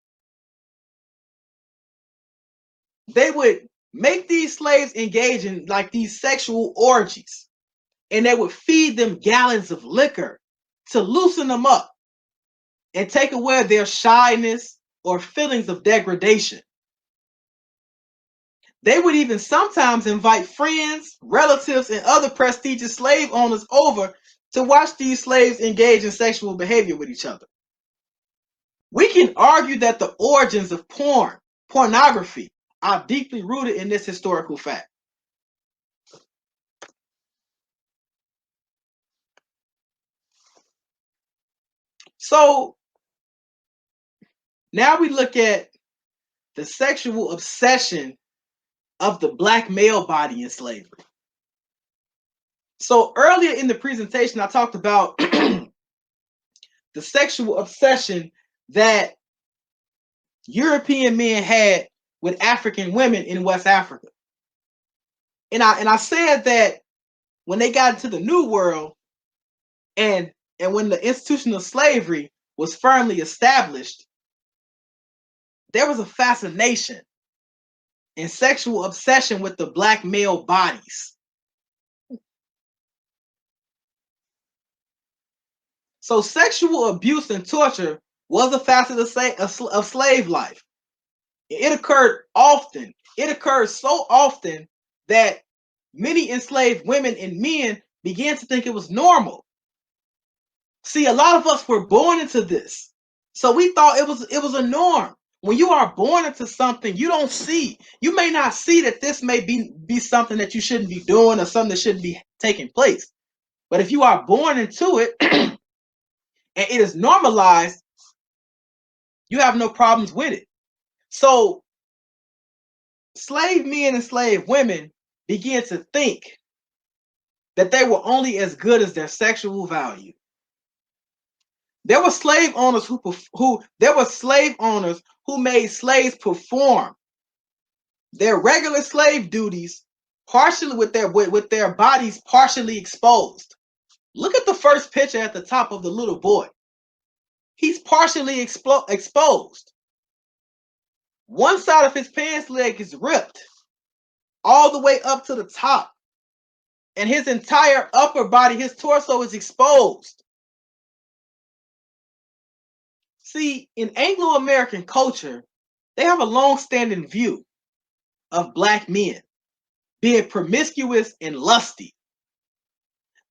They would make these slaves engage in these sexual orgies. And they would feed them gallons of liquor to loosen them up and take away their shyness or feelings of degradation. They would even sometimes invite friends, relatives, and other prestigious slave owners over to watch these slaves engage in sexual behavior with each other. We can argue that the origins of pornography, are deeply rooted in this historical fact. So now we look at the sexual obsession of the black male body in slavery. So earlier in the presentation, I talked about the sexual obsession that European men had with African women in West Africa. And I said that when they got into the New World and when the institution of slavery was firmly established, there was a fascination and sexual obsession with the black male bodies. So sexual abuse and torture was a facet of slave life. It occurred often. It occurred so often that many enslaved women and men began to think it was normal. See, a lot of us were born into this. So we thought it was a norm. When you are born into something, you may not see that this may be something that you shouldn't be doing or something that shouldn't be taking place. But if you are born into it and it is normalized, you have no problems with it. So slave men and slave women began to think that they were only as good as their sexual value. There were slave owners who made slaves perform their regular slave duties partially with their bodies partially exposed. Look at the first picture at the top of the little boy. He's partially exposed. One side of his pants leg is ripped all the way up to the top, and his entire upper body, his torso, is exposed. See, in Anglo-American culture, they have a long-standing view of black men being promiscuous and lusty.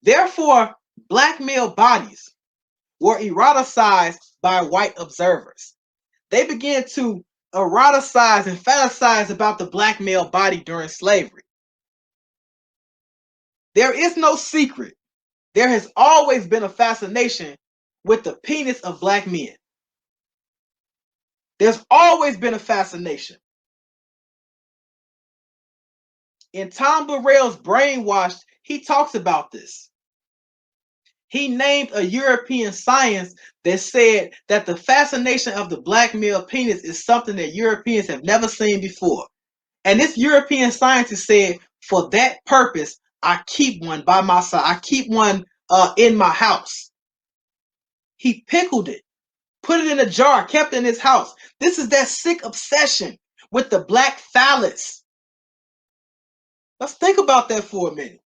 Therefore, black male bodies were eroticized by white observers. They began to eroticize and fantasize about the black male body during slavery. There is no secret. There has always been a fascination with the penis of black men. There's always been a fascination. In Tom Burrell's Brainwashed, he talks about this. He named a European science that said that the fascination of the black male penis is something that Europeans have never seen before. And this European scientist said, for that purpose, I keep one by my side. I keep one in my house. He pickled it, put it in a jar, kept it in his house. This is that sick obsession with the black phallus. Let's think about that for a minute.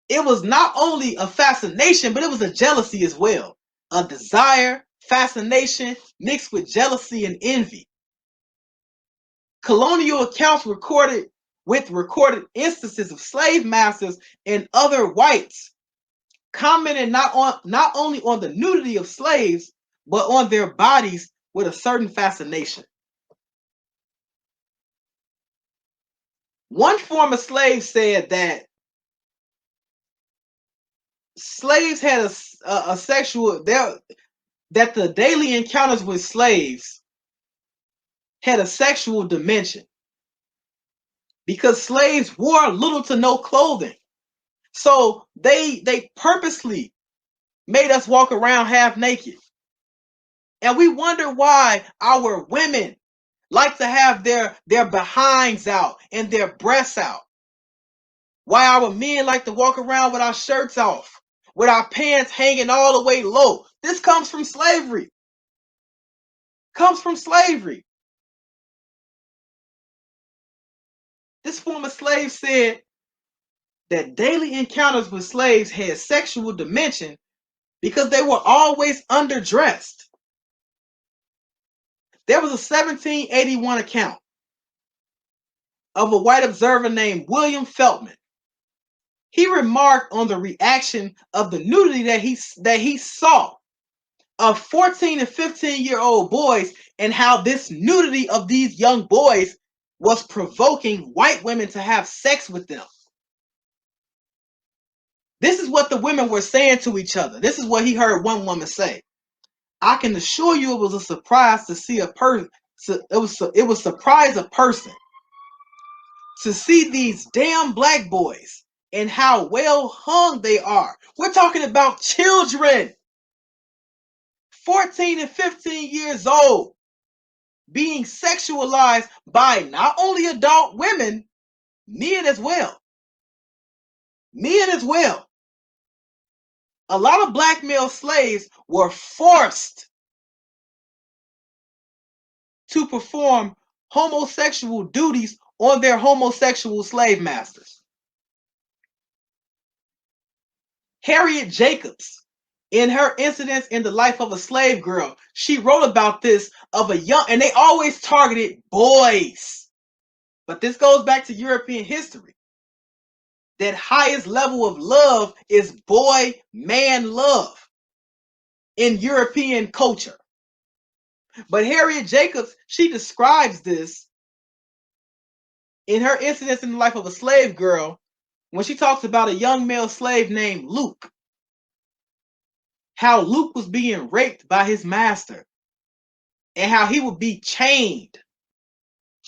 It was not only a fascination, but it was a jealousy as well. A desire, fascination, mixed with jealousy and envy. Colonial accounts recorded instances of slave masters and other whites commenting not only on the nudity of slaves, but on their bodies with a certain fascination. One former slave said that slaves had a sexual, that the daily encounters with slaves had a sexual dimension because slaves wore little to no clothing. So they purposely made us walk around half naked. And we wonder why our women like to have their behinds out and their breasts out. Why our men like to walk around with our shirts off, with our pants hanging all the way low. This comes from slavery. Comes from slavery. This former slave said that daily encounters with slaves had sexual dimension because they were always underdressed. There was a 1781 account of a white observer named William Feltman. He remarked on the reaction of the nudity that he saw of 14 and 15-year-old boys and how this nudity of these young boys was provoking white women to have sex with them. This is what the women were saying to each other. This is what he heard one woman say. I can assure you it was a surprise to see a person. It was surprise a person to see these damn black boys and how well hung they are. We're talking about children, 14 and 15 years old, being sexualized by not only adult women, men as well. Men as well. A lot of black male slaves were forced to perform homosexual duties on their homosexual slave masters. Harriet Jacobs, in her Incidents in the Life of a Slave Girl, she wrote about this of a young, and they always targeted boys. But this goes back to European history. That highest level of love is boy-man love in European culture. But Harriet Jacobs, she describes this in her Incidents in the Life of a Slave Girl when she talks about a young male slave named Luke. How Luke was being raped by his master and how he would be chained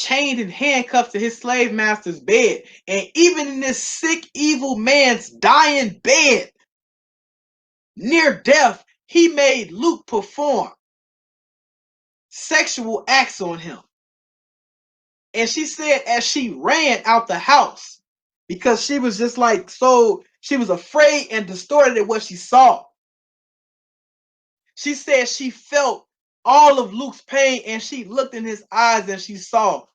and handcuffed to his slave master's bed. And even in this sick, evil man's dying bed, near death, he made Luke perform sexual acts on him. And she said as she ran out the house, because she was just like, so she was afraid and distorted at what she saw. She said she felt all of Luke's pain and she looked in his eyes and she saw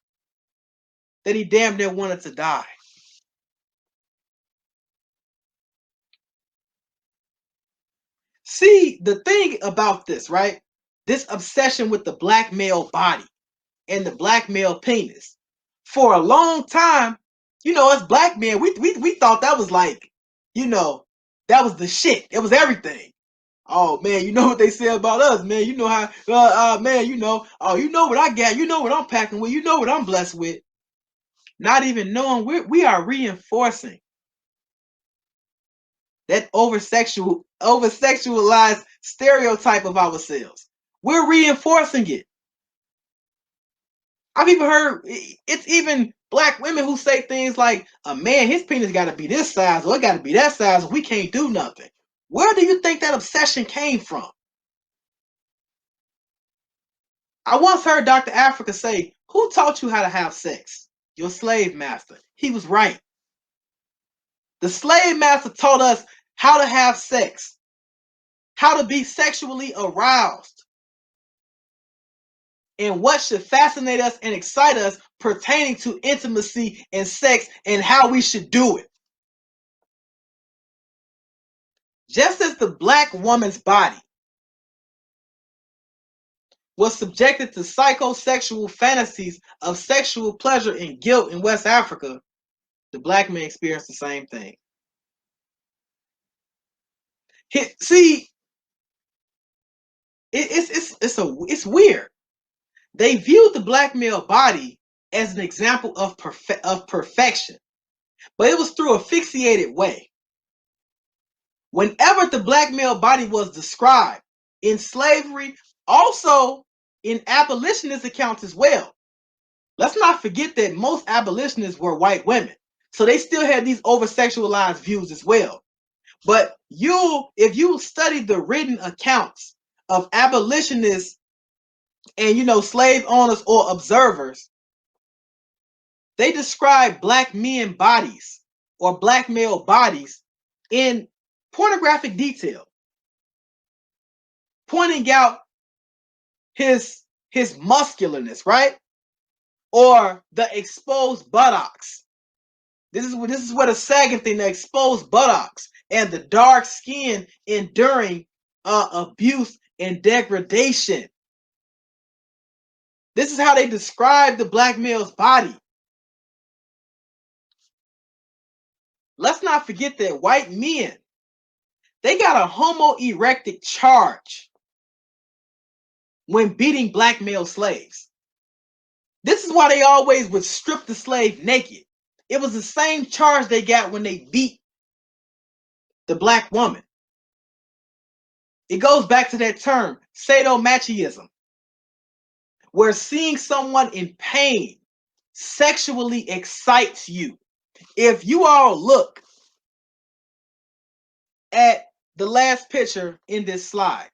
that he damn near wanted to die. See, the thing about this, right? This obsession with the black male body and the black male penis. For a long time, you know, us black men, we thought that was like, you know, that was the shit. It was everything. Oh man, you know what they say about us, man. You know how, man, you know, oh, you know what I got. You know what I'm packing with. You know what I'm blessed with. Not even knowing we are reinforcing that over-sexualized stereotype of ourselves. We're reinforcing it. I've even heard it's even black women who say things like, a man, his penis got to be this size or it got to be that size or we can't do nothing. Where do you think that obsession came from? I once heard Dr. Africa say, who taught you how to have sex? Your slave master. He was right. The slave master taught us how to have sex, how to be sexually aroused, and what should fascinate us and excite us pertaining to intimacy and sex and how we should do it. Just as the black woman's body was subjected to psychosexual fantasies of sexual pleasure and guilt in West Africa, the black man experienced the same thing. See, it's weird. They viewed the black male body as an example of perfection, but it was through a fixated way. Whenever the black male body was described in slavery, also in abolitionist accounts as well. Let's not forget that most abolitionists were white women, so they still had these over-sexualized views as well. But if you study the written accounts of abolitionists and, you know, slave owners or observers, they describe black men bodies or black male bodies in pornographic detail, pointing out his muscularness, right? Or the exposed buttocks. This is where the sagging thing, the exposed buttocks and the dark skin enduring abuse and degradation. This is how they describe the black male's body. Let's not forget that white men, they got a homoerectic charge when beating black male slaves. This is why they always would strip the slave naked. It was the same charge they got when they beat the black woman. It goes back to that term, Sado-masochism, where seeing someone in pain sexually excites you. If you all look at the last picture in this slide,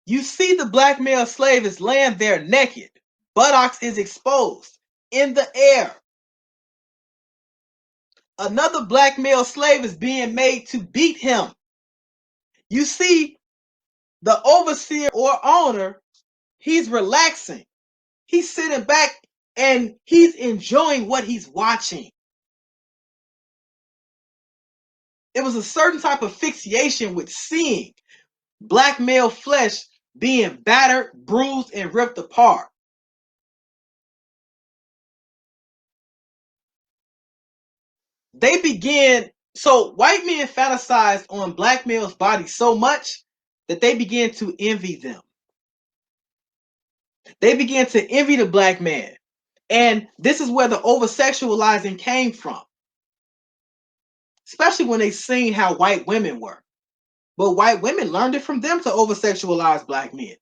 you see the black male slave is laying there naked, buttocks is exposed, in the air. Another black male slave is being made to beat him. You see the overseer or owner, he's relaxing. He's sitting back and he's enjoying what he's watching. It was a certain type of fixation with seeing black male flesh being battered, bruised, and ripped apart. They began, so white men fantasized on black males' bodies so much that they began to envy them. They began to envy the black man. And this is where the over-sexualizing came from. Especially when they seen how white women were. But white women learned it from them to over-sexualize black men.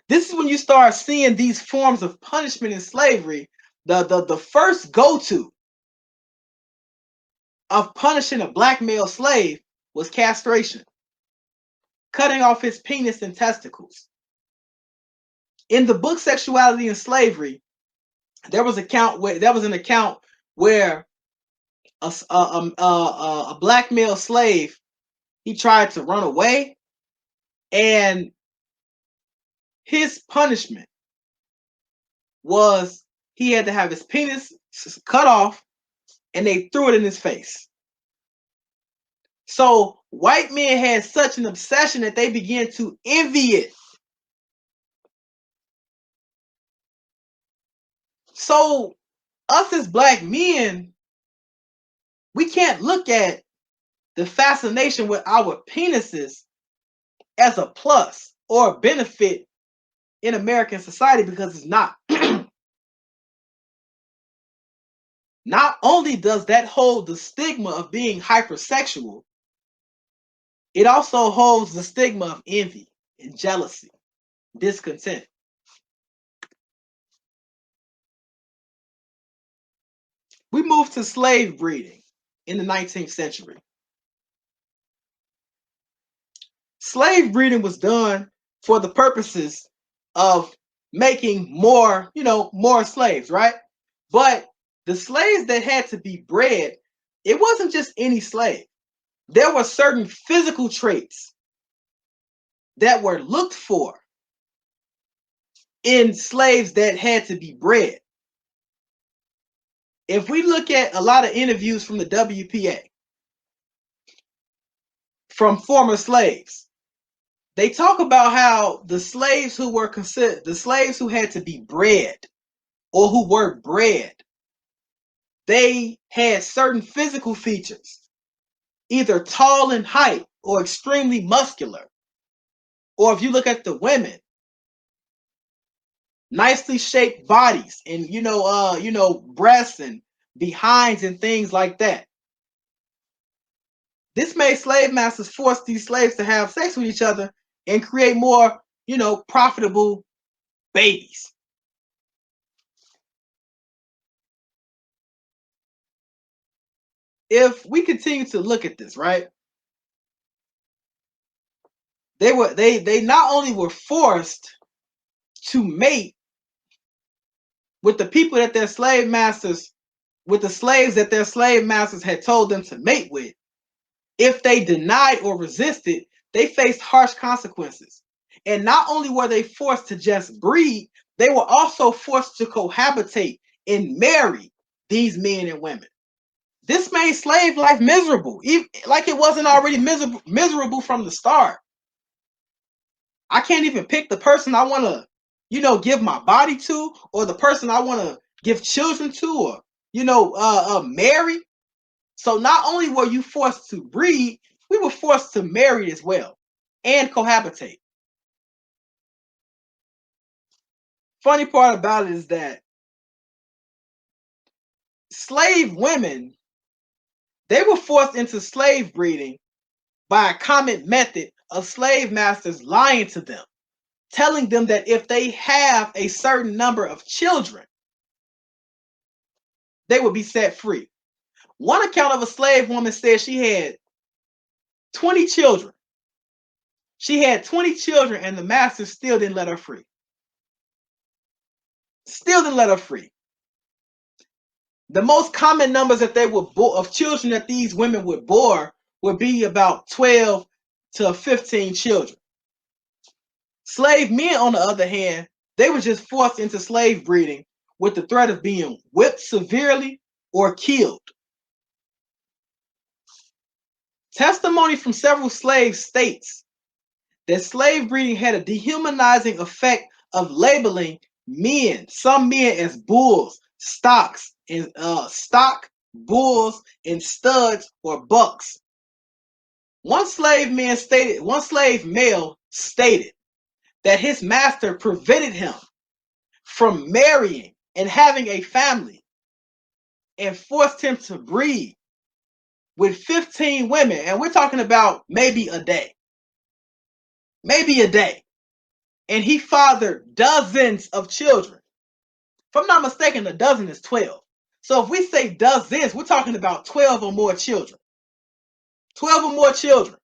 This is when you start seeing these forms of punishment in slavery. The first go-to of punishing a black male slave was castration, cutting off his penis and testicles. In the book Sexuality and Slavery, there was an account where a black male slave, he tried to run away, and his punishment was he had to have his penis cut off, and they threw it in his face. So white men had such an obsession that they began to envy it. So us as black men, we can't look at the fascination with our penises as a plus or a benefit in American society, because it's not. Not only does that hold the stigma of being hypersexual, it also holds the stigma of envy and jealousy, discontent. We moved to slave breeding in the 19th century. Slave breeding was done for the purposes of making more, more slaves, right? But the slaves that had to be bred, it wasn't just any slave. There were certain physical traits that were looked for in slaves that had to be bred. If we look at a lot of interviews from the WPA, from former slaves, they talk about how the slaves who were considered, the slaves who had to be bred or who were bred, they had certain physical features, either tall in height or extremely muscular. Or if you look at the women, nicely shaped bodies and breasts and behinds and things like that. This made slave masters force these slaves to have sex with each other and create more, profitable babies. If we continue to look at this, right? They not only were forced to mate with the people that their slave masters, with the slaves that their slave masters had told them to mate with. If they denied or resisted, they faced harsh consequences. And not only were they forced to just breed, they were also forced to cohabitate and marry these men and women. This made slave life miserable, like it wasn't already miserable from the start. I can't even pick the person I want to, give my body to, or the person I want to give children to, or, marry. So not only were you forced to breed, we were forced to marry as well and cohabitate. Funny part about it is that slave women, They were forced into slave breeding by a common method of slave masters lying to them, telling them that if they have a certain number of children, they would be set free. One account of a slave woman said she had 20 children. She had 20 children and the master still didn't let her free. Still didn't let her free. The most common numbers that they would of children that these women would bore would be about 12 to 15 children. Slave men, on the other hand, they were just forced into slave breeding with the threat of being whipped severely or killed. Testimony from several slaves states that slave breeding had a dehumanizing effect of labeling men, some men, as bulls, bulls, and studs or bucks. One slave male stated that his master prevented him from marrying and having a family and forced him to breed with 15 women. And we're talking about maybe a day. Maybe a day. And he fathered dozens of children. If I'm not mistaken, a dozen is 12. So if we say dozens, we're talking about 12 or more children. 12 or more children.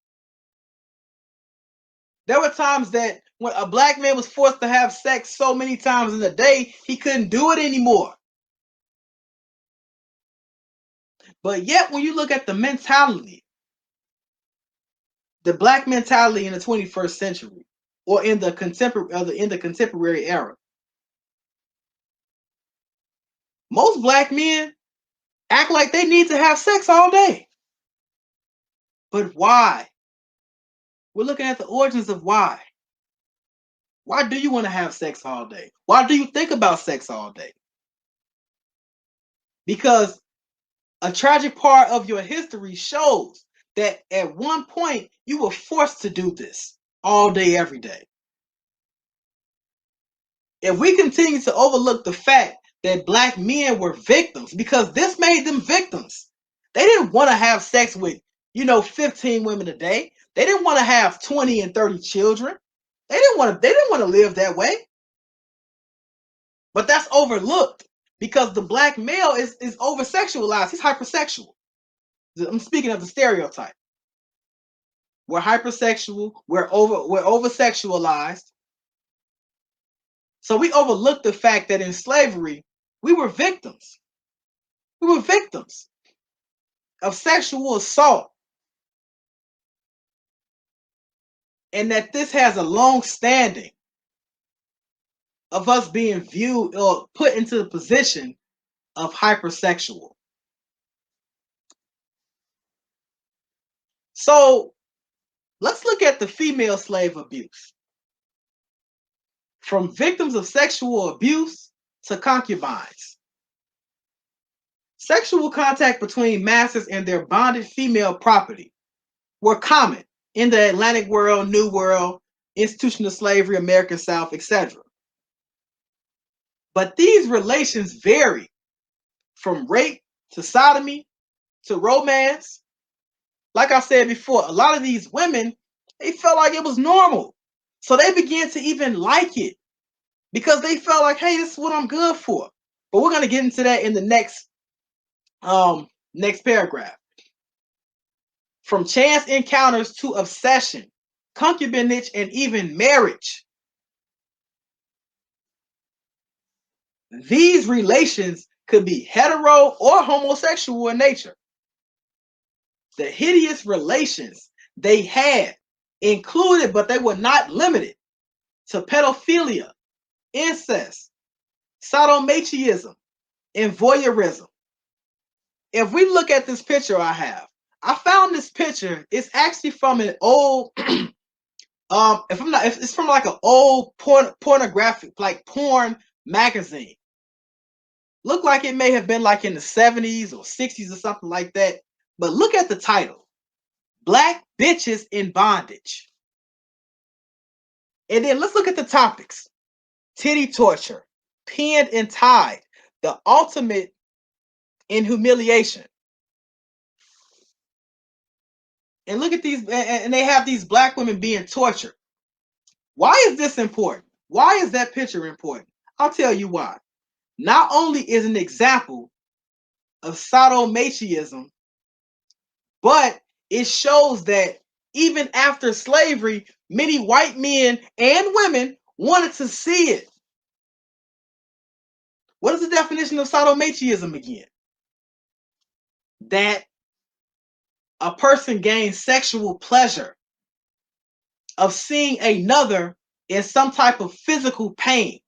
There were times that when a black man was forced to have sex so many times in a day, he couldn't do it anymore. But yet, when you look at the mentality, the black mentality in the 21st century, or in the contemporary era, most black men act like they need to have sex all day. But why? We're looking at the origins of why. Why do you want to have sex all day? Why do you think about sex all day? Because a tragic part of your history shows that at one point you were forced to do this all day, every day. If we continue to overlook the fact that black men were victims, because this made them victims. They didn't want to have sex with, 15 women a day. They didn't want to have 20 and 30 children. They didn't want to live that way. But that's overlooked because the black male is over-sexualized. He's hypersexual. I'm speaking of the stereotype. We're hypersexual, we're over-sexualized. So we overlook the fact that in slavery, we were victims. We were victims of sexual assault. And that this has a long standing of us being viewed or put into the position of hypersexual. So let's look at the female slave abuse. From victims of sexual abuse to concubines. Sexual contact between masters and their bonded female property were common in the Atlantic world, New World, institutional slavery, American South, etc. But these relations vary from rape to sodomy to romance. Like I said before, a lot of these women, they felt like it was normal. So they began to even like it because they felt like, hey, this is what I'm good for. But we're going to get into that in the next paragraph. From chance encounters to obsession, concubinage, and even marriage. These relations could be hetero or homosexual in nature. The hideous relations they had included, but they were not limited to pedophilia, incest, Sado-masochism, and Voyeurism. If we look at this picture I found this picture. It's actually from an old, it's from like an old pornographic, like porn magazine. Looked like it may have been like in the 70s or 60s or something like that. But look at the title. Black Bitches in Bondage. And then let's look at the topics. Titty torture, pinned and tied, the ultimate in humiliation. And look at these, and they have these black women being tortured. Why is this important? Why is that picture important? I'll tell you why. Not only is an example of Sado-masochism, but it shows that even after slavery, many white men and women wanted to see it. What is the definition of Sado-masochism again? That a person gains sexual pleasure of seeing another in some type of physical pain.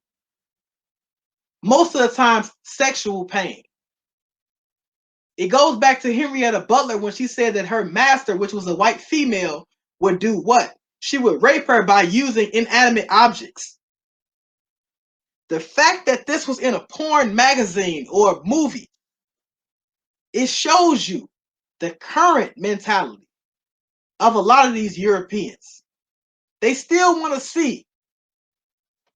Most of the times, sexual pain. It goes back to Henrietta Butler when she said that her master, which was a white female, would do what? She would rape her by using inanimate objects. The fact that this was in a porn magazine or movie, it shows you the current mentality of a lot of these Europeans. They still want to see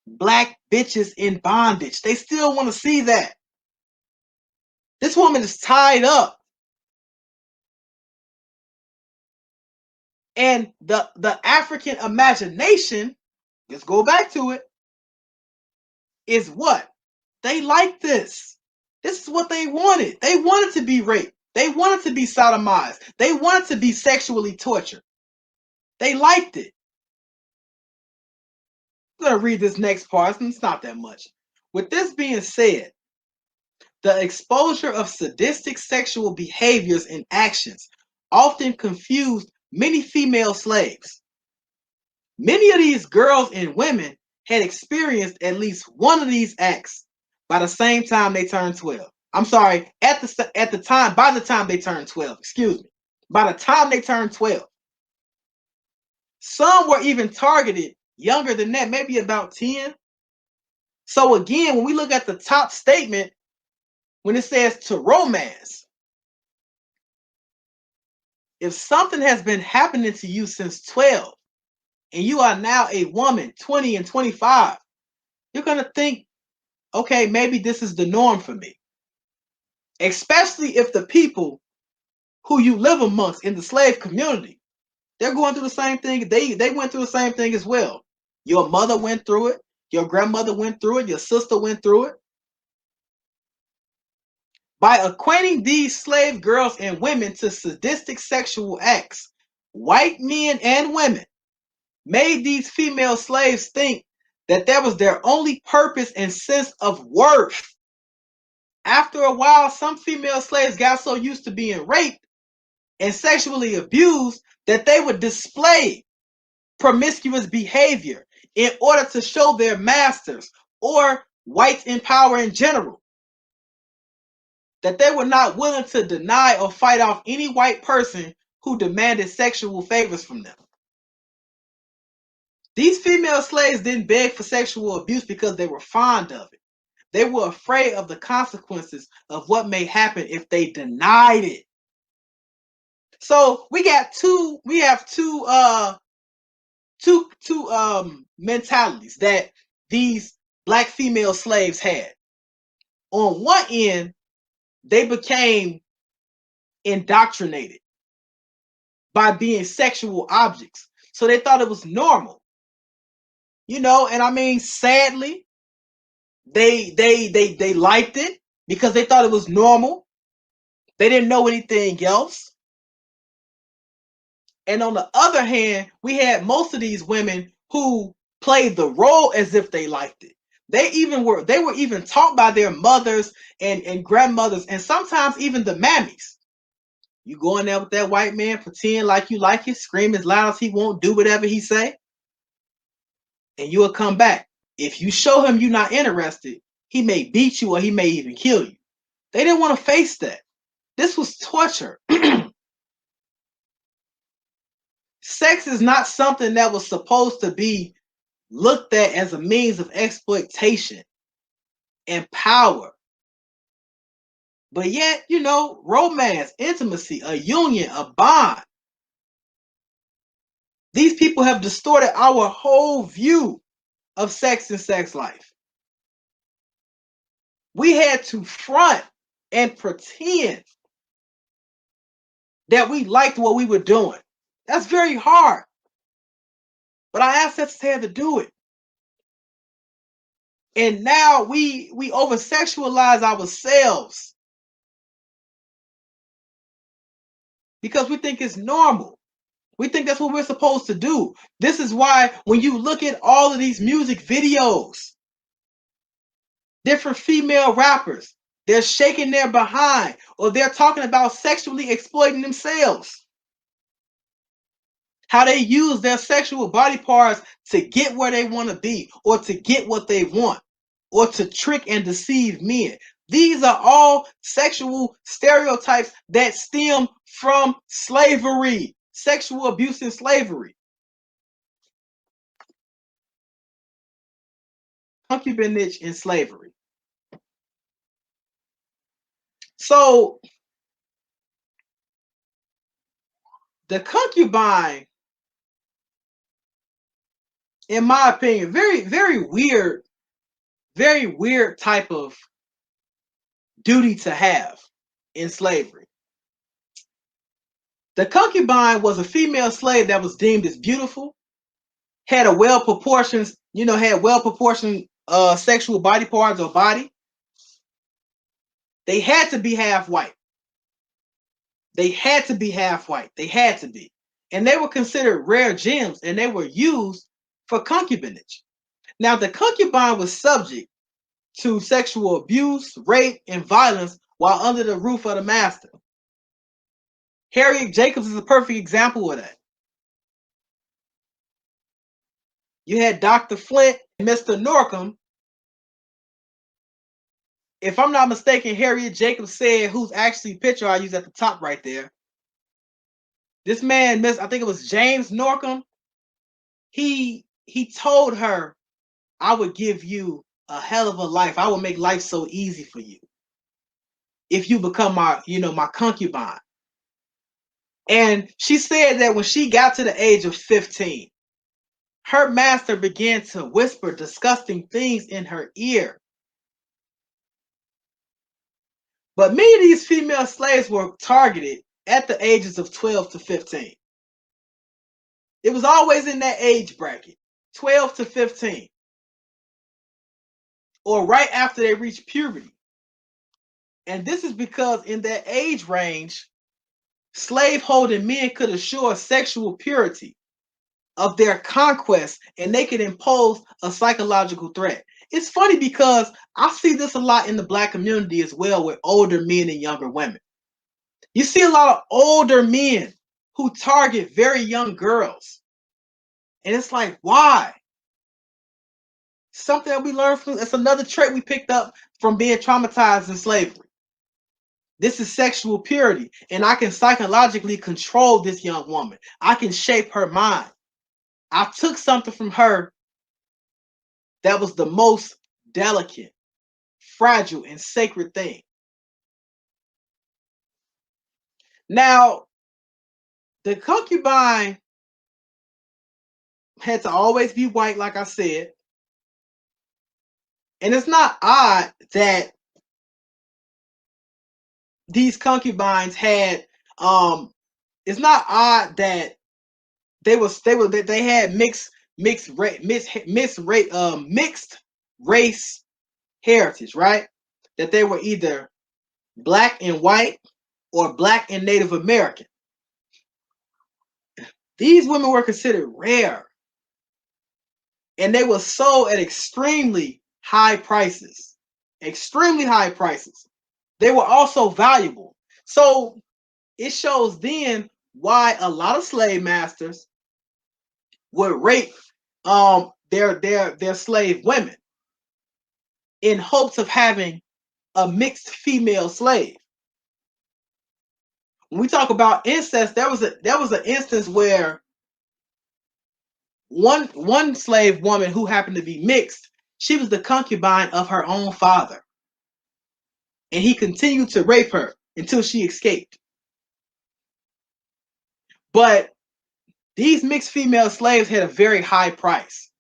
black bitches in bondage. They still want to see that. This woman is tied up. And the African imagination, let's go back to it, is what? They like this. This is what they wanted. They wanted to be raped. They wanted to be sodomized. They wanted to be sexually tortured. They liked it. I'm going to read this next part. It's not that much. With this being said, the exposure of sadistic sexual behaviors and actions often confused many female slaves. Many of these girls and women had experienced at least one of these acts by the same time they turned 12. I'm sorry, by the time they turned 12, excuse me. By the time they turned 12. Some were even targeted younger than that, maybe about 10. So again, when we look at the top statement, when it says to romance, if something has been happening to you since 12, and you are now a woman, 20 and 25, you're going to think, okay, maybe this is the norm for me. Especially if the people who you live amongst in the slave community, they're going through the same thing. They went through the same thing as well. Your mother went through it. Your grandmother went through it. Your sister went through it. By acquainting these slave girls and women to sadistic sexual acts, white men and women made these female slaves think that that was their only purpose and sense of worth. After a while, some female slaves got so used to being raped and sexually abused that they would display promiscuous behavior in order to show their masters or whites in power in general that they were not willing to deny or fight off any white person who demanded sexual favors from them. These female slaves didn't beg for sexual abuse because they were fond of it. They were afraid of the consequences of what may happen if they denied it. So we have two mentalities that these black female slaves had. On one end, they became indoctrinated by being sexual objects. So they thought it was normal. You know, and I mean, sadly, they liked it because they thought it was normal. They didn't know anything else. And on the other hand, we had most of these women who played the role as if they liked it. They were even taught by their mothers and grandmothers, and sometimes even the mammies. You go in there with that white man, pretend like you like it, scream as loud as he won't, do whatever he say, and you will come back. If you show him you're not interested, he may beat you or he may even kill you. They didn't want to face that. This was torture. Sex is not something that was supposed to be looked at as a means of exploitation and power. But yet, you know, romance, intimacy, a union, a bond. These people have distorted our whole view of sex and sex life. We had to front and pretend that we liked what we were doing. That's very hard. But our ancestors had to do it. And now we over-sexualize ourselves because we think it's normal. We think that's what we're supposed to do. This is why when you look at all of these music videos, different female rappers, they're shaking their behind or they're talking about sexually exploiting themselves. How they use their sexual body parts to get where they want to be or to get what they want or to trick and deceive men. These are all sexual stereotypes that stem from slavery, sexual abuse and slavery. Concubinage and slavery. So the concubine, in my opinion, very weird type of duty to have in slavery. The concubine was a female slave that was deemed as beautiful, had a well-proportioned sexual body parts or body. They had to be half white. They had to be half white. They had to be. And they were considered rare gems, and they were used for concubinage. Now, the concubine was subject to sexual abuse, rape, and violence while under the roof of the master. Harriet Jacobs is a perfect example of that. You had Dr. Flint and Mr. Norcom. If I'm not mistaken, Harriet Jacobs said, whose actually picture I use at the top right there. This man, I think it was James Norcom, he told her, I would give you a hell of a life. I will make life so easy for you if you become my concubine. And she said that when she got to the age of 15, her master began to whisper disgusting things in her ear. But many of these female slaves were targeted at the ages of 12 to 15. It was always in that age bracket, 12 to 15, or right after they reached puberty. And this is because in that age range, slave-holding men could assure sexual purity of their conquest, and they could impose a psychological threat. It's funny because I see this a lot in the Black community as well with older men and younger women. You see a lot of older men who target very young girls. And it's like, why? Something that we learned from, it's another trait we picked up from being traumatized in slavery. This is sexual purity, and I can psychologically control this young woman. I can shape her mind. I took something from her that was the most delicate, fragile, and sacred thing. Now, the concubine had to always be white, like I said. And it's not odd that these concubines had it's not odd that they had mixed race heritage, right? That they were either Black and white or Black and Native American. These women were considered rare, and they were sold at extremely high prices. Extremely high prices. They were also valuable. So it shows then why a lot of slave masters would rape their slave women in hopes of having a mixed female slave. When we talk about incest, there was an instance where one slave woman who happened to be mixed, she was the concubine of her own father. And he continued to rape her until she escaped. But these mixed female slaves had a very high price.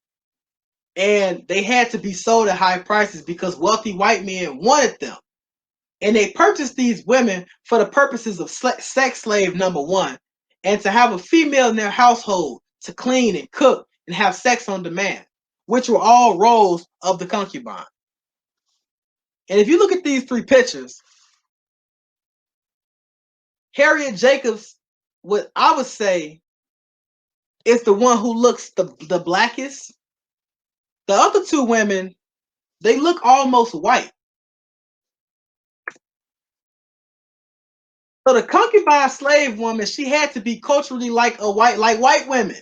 And they had to be sold at high prices because wealthy white men wanted them. And they purchased these women for the purposes of sex slave number one, and to have a female in their household to clean and cook and have sex on demand, which were all roles of the concubine. And if you look at these three pictures, Harriet Jacobs, what I would say, is the one who looks the blackest. The other two women, they look almost white. So the concubine slave woman, she had to be culturally like white women.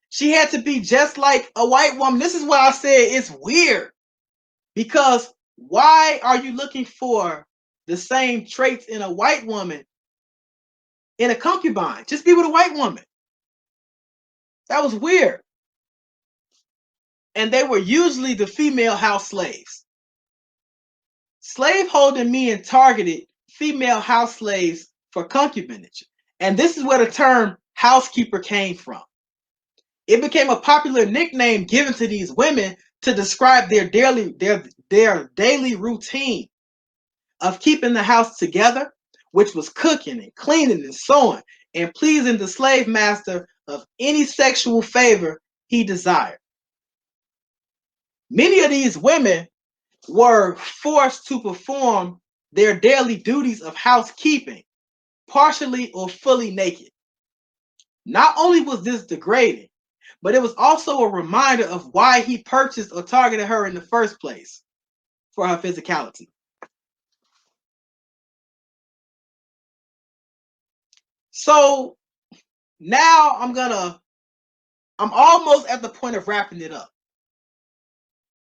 She had to be just like a white woman. This is why I said it's weird. Because why are you looking for the same traits in a white woman in a concubine? Just be with a white woman. That was weird. And they were usually the female house slaves. Slaveholding men targeted female house slaves for concubinage. And this is where the term housekeeper came from. It became a popular nickname given to these women to describe their daily routine of keeping the house together, which was cooking and cleaning and sewing and pleasing the slave master of any sexual favor he desired. Many of these women were forced to perform their daily duties of housekeeping, partially or fully naked. Not only was this degrading, but it was also a reminder of why he purchased or targeted her in the first place, for her physicality. So now I'm almost at the point of wrapping it up.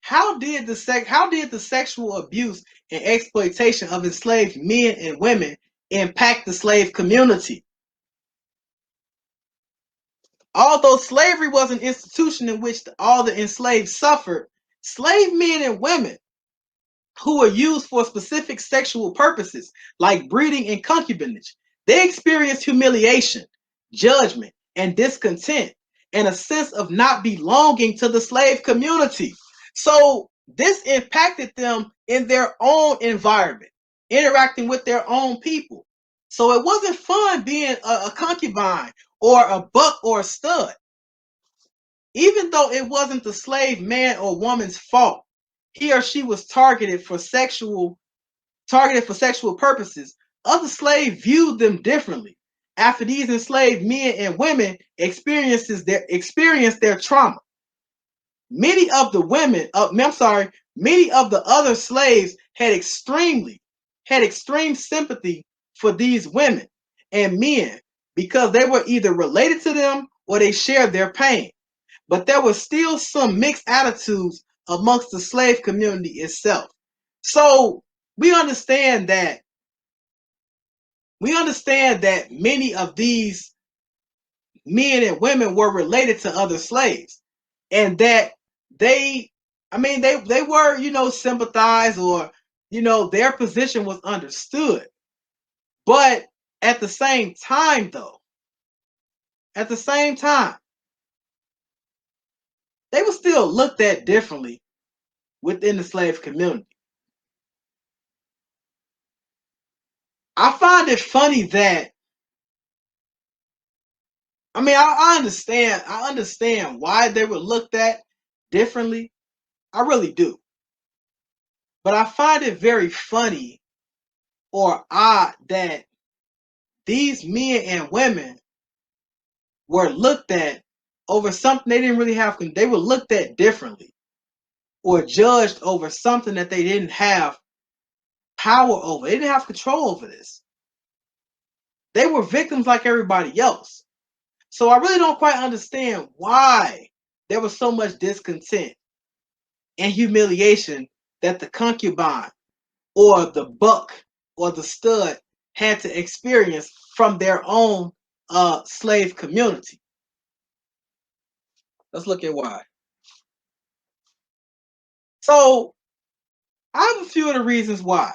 How did the sexual abuse and exploitation of enslaved men and women impact the slave community? Although slavery was an institution in which all the enslaved suffered, slave men and women who were used for specific sexual purposes, like breeding and concubinage, they experienced humiliation, judgment, and discontent, and a sense of not belonging to the slave community. So this impacted them in their own environment, interacting with their own people. So it wasn't fun being a concubine or a buck or a stud. Even though it wasn't the slave man or woman's fault, he or she was targeted for sexual purposes. Other slaves viewed them differently after these enslaved men and women experienced their trauma. Many of the other slaves had extreme sympathy for these women and men because they were either related to them or they shared their pain. But there were still some mixed attitudes amongst the slave community itself. So we understand that many of these men and women were related to other slaves, and that they were, sympathized, or, their position was understood. But at the same time, they were still looked at differently within the slave community. I find it funny that, I understand why they were looked at differently. I really do. But I find it very funny or odd that these men and women were looked at over something they didn't really have. They were looked at differently or judged over something that they didn't have power over. They didn't have control over this. They were victims like everybody else. So I really don't quite understand why there was so much discontent and humiliation that the concubine or the buck or the stud had to experience from their own slave community. Let's look at why. So I have a few of the reasons why.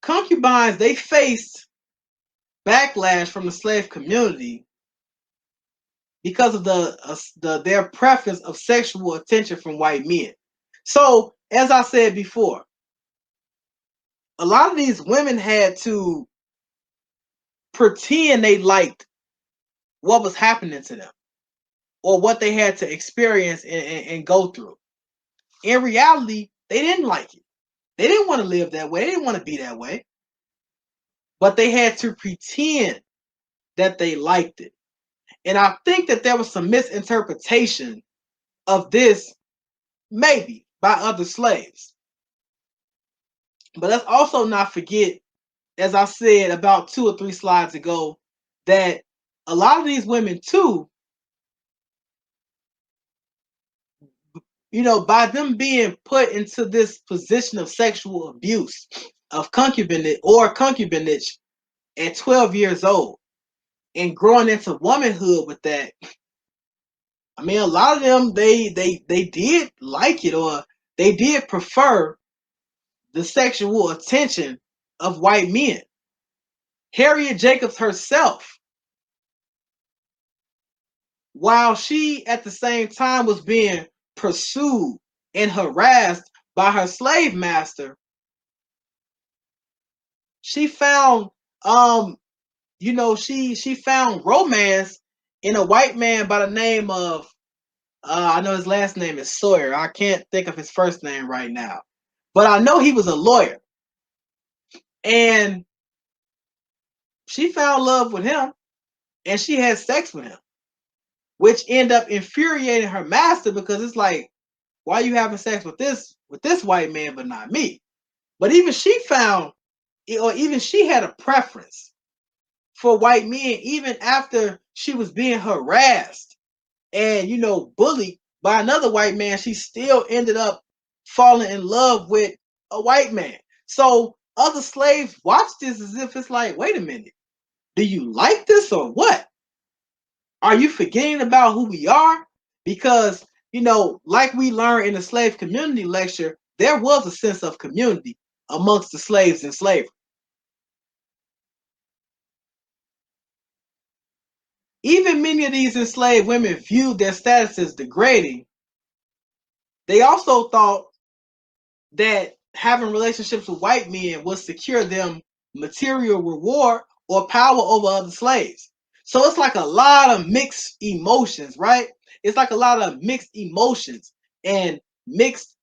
Concubines, they faced backlash from the slave community because of their preference of sexual attention from white men. So, as I said before, a lot of these women had to pretend they liked what was happening to them or what they had to experience and go through. In reality, they didn't like it. They didn't want to live that way. They didn't want to be that way. But they had to pretend that they liked it. And I think that there was some misinterpretation of this, maybe, by other slaves. But let's also not forget, as I said about 2 or 3 slides ago, that a lot of these women too, by them being put into this position of sexual abuse, of concubinage at 12 years old, and growing into womanhood with that, I mean, a lot of them, they did like it, or they did prefer the sexual attention of white men. Harriet Jacobs herself, while she at the same time was being pursued and harassed by her slave master, she found she found romance in a white man by the name of I know his last name is Sawyer. I can't think of his first name right now, but I know he was a lawyer, and she found love with him, and she had sex with him, which ended up infuriating her master, because it's like, why are you having sex with this white man but not me? But even she found, or even she had a preference for white men, even after she was being harassed and bullied by another white man. She still ended up falling in love with a white man. So other slaves watch this as if it's like, wait a minute, do you like this or what? Are you forgetting about who we are? Because like we learned in the slave community lecture, there was a sense of community amongst the slaves in slavery. Even many of these enslaved women viewed their status as degrading. They also thought that having relationships with white men would secure them material reward or power over other slaves. So it's like a lot of mixed emotions, right? It's like a lot of mixed emotions and mixed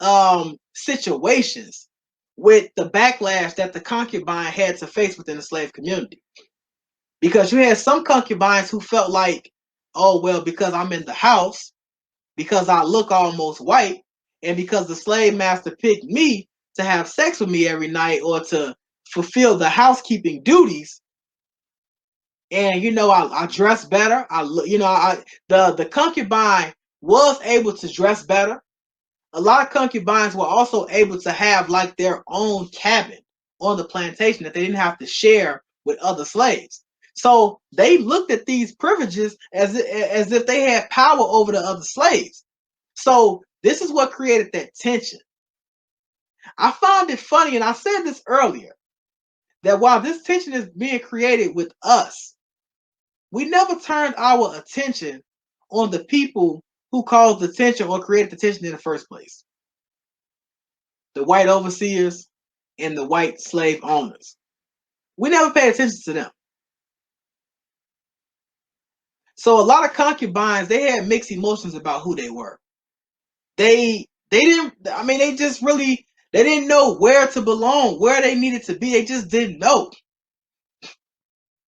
situations with the backlash that the concubine had to face within the slave community. Because you had some concubines who felt like, oh, well, because I'm in the house, because I look almost white, and because the slave master picked me to have sex with me every night or to fulfill the housekeeping duties, and I dress better. The concubine was able to dress better. A lot of concubines were also able to have like their own cabin on the plantation that they didn't have to share with other slaves. So they looked at these privileges as if they had power over the other slaves. So this is what created that tension. I find it funny, and I said this earlier, that while this tension is being created with us, we never turned our attention on the people who caused the tension or created the tension in the first place. The white overseers and the white slave owners. We never paid attention to them. So a lot of concubines, they had mixed emotions about who they were. They didn't, I mean, they just really, they didn't know where to belong, where they needed to be. They just didn't know.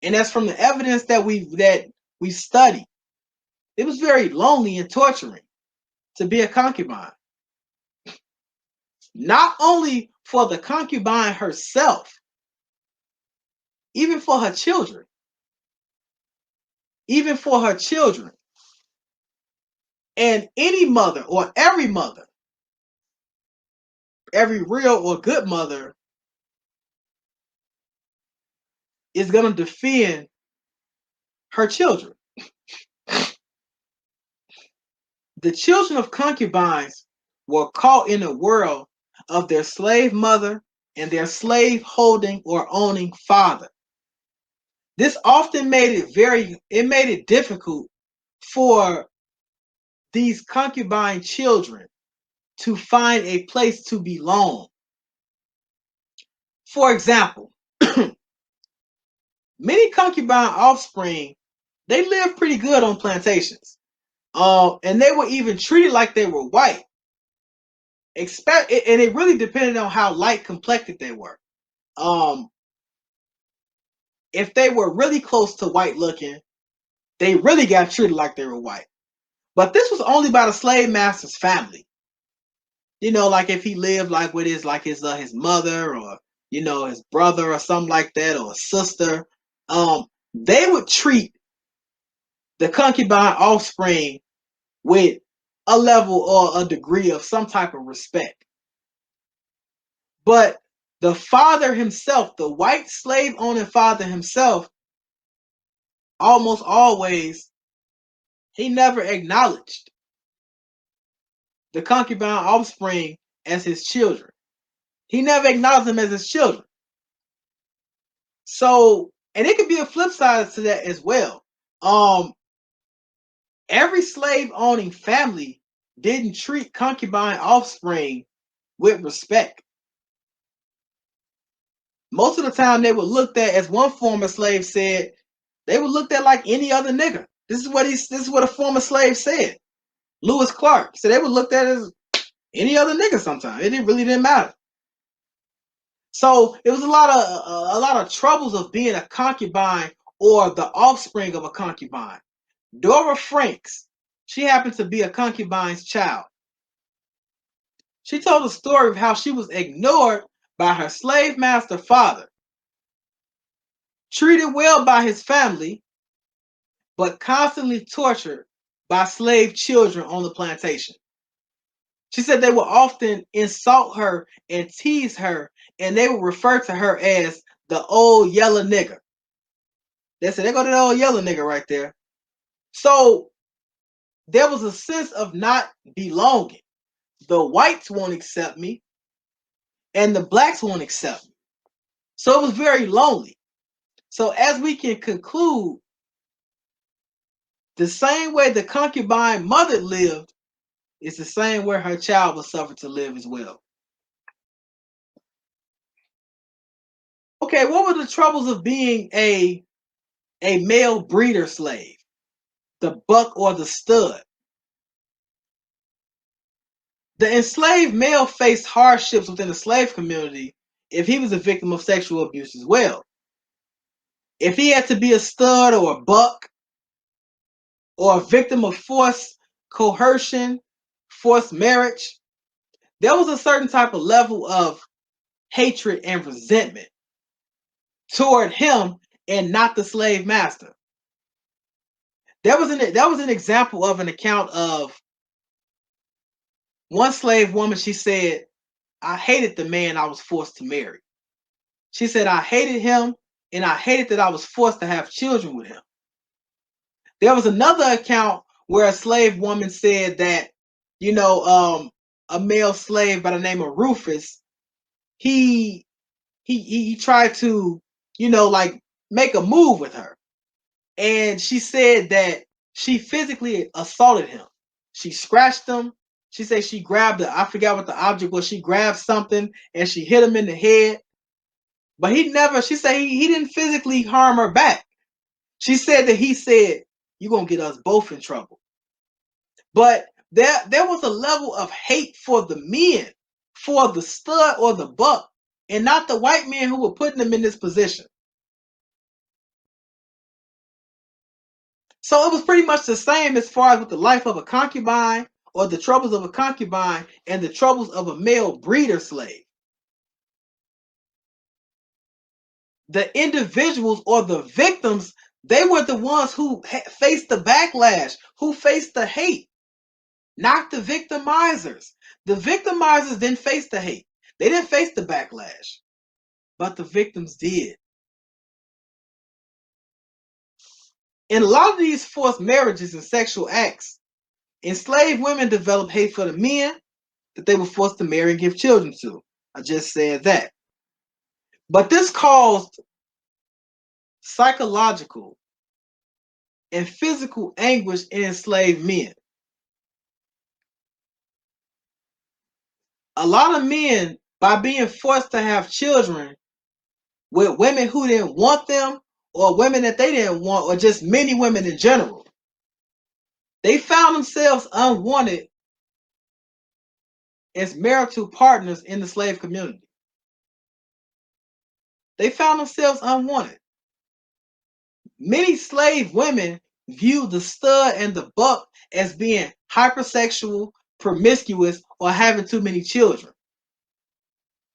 And that's from the evidence that we studied. It was very lonely and torturing to be a concubine. Not only for the concubine herself, even for her children. Even for her children. And any mother, or every mother, every real or good mother, is going to defend her children. The children of concubines were caught in a world of their slave mother and their slave holding or owning father. This often made it difficult for these concubine children to find a place to belong. For example, many concubine offspring, they lived pretty good on plantations. And they were even treated like they were white. And it really depended on how light complected they were. If they were really close to white looking, they really got treated like they were white. But this was only by the slave master's family. You know, like if he lived like with his mother, or his brother or something like that, or a sister, they would treat the concubine offspring with a level or a degree of some type of respect. But the father himself, the white slave owning father himself, almost always, he never acknowledged the concubine offspring as his children. He never acknowledged them as his children. So, and it could be a flip side to that as well. Every slave owning family didn't treat concubine offspring with respect. Most of the time they were looked at, as one former slave said, they were looked at like any other nigger. This is what a former slave said. Lewis Clarke. So they were looked at as any other nigga sometimes. It really didn't matter. So it was a lot of troubles of being a concubine or the offspring of a concubine. Dora Franks, she happened to be a concubine's child. She told a story of how she was ignored by her slave master father, treated well by his family, but constantly tortured by slave children on the plantation. She said they would often insult her and tease her, and they would refer to her as the old yellow nigger. They said, "They go to the old yellow nigger right there." So there was a sense of not belonging. The whites won't accept me, and the blacks won't accept me. So it was very lonely. So as we can conclude, the same way the concubine mother lived is the same way her child was suffered to live as well. Okay, what were the troubles of being a male breeder slave, the buck or the stud? The enslaved male faced hardships within the slave community if he was a victim of sexual abuse as well. If he had to be a stud or a buck, or a victim of forced coercion, forced marriage, there was a certain type of level of hatred and resentment toward him and not the slave master. That was an example of an account of one slave woman. She said, "I hated the man I was forced to marry." She said, "I hated him, and I hated that I was forced to have children with him." There was another account where a slave woman said that, a male slave by the name of Rufus, he tried to, like make a move with her. And she said that she physically assaulted him. She scratched him. She said she grabbed I forgot what the object was. She grabbed something and she hit him in the head. But she said he didn't physically harm her back. She said that he said, "You're going to get us both in trouble." But there was a level of hate for the men, for the stud or the buck, and not the white men who were putting them in this position. So it was pretty much the same as far as with the life of a concubine, or the troubles of a concubine, and the troubles of a male breeder slave. The individuals or the victims, they were the ones who faced the backlash, who faced the hate, not the victimizers. The victimizers didn't face the hate. They didn't face the backlash, but the victims did. In a lot of these forced marriages and sexual acts, enslaved women developed hate for the men that they were forced to marry and give children to. I just said that. But this caused psychological and physical anguish in enslaved men. A lot of men, by being forced to have children with women who didn't want them or women that they didn't want, or just many women in general. They found themselves unwanted as marital partners in the slave community. They found themselves unwanted. Many slave women viewed the stud and the buck as being hypersexual, promiscuous, or having too many children.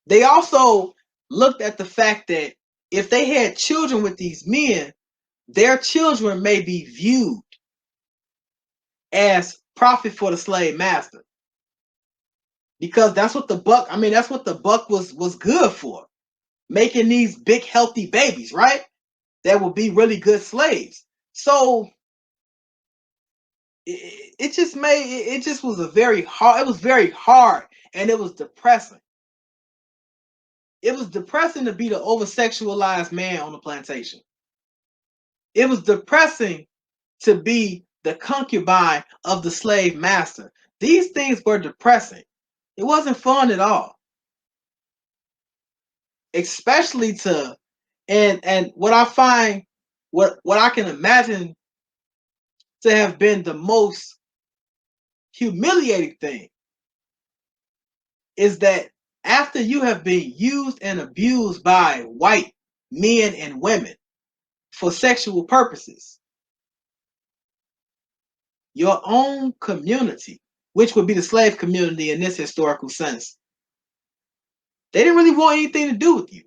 They also looked at the fact that if they had children with these men, their children may be viewed as profit for the slave master. Because that's what the buck, that's what the buck was good for. Making these big healthy babies, right? That would be really good slaves. So it just was very hard, and it was depressing. It was depressing to be the over-sexualized man on the plantation. It was depressing to be the concubine of the slave master. These things were depressing. It wasn't fun at all. Especially and what I find, what I can imagine to have been the most humiliating thing is that after you have been used and abused by white men and women for sexual purposes, your own community, which would be the slave community in this historical sense, they didn't really want anything to do with you.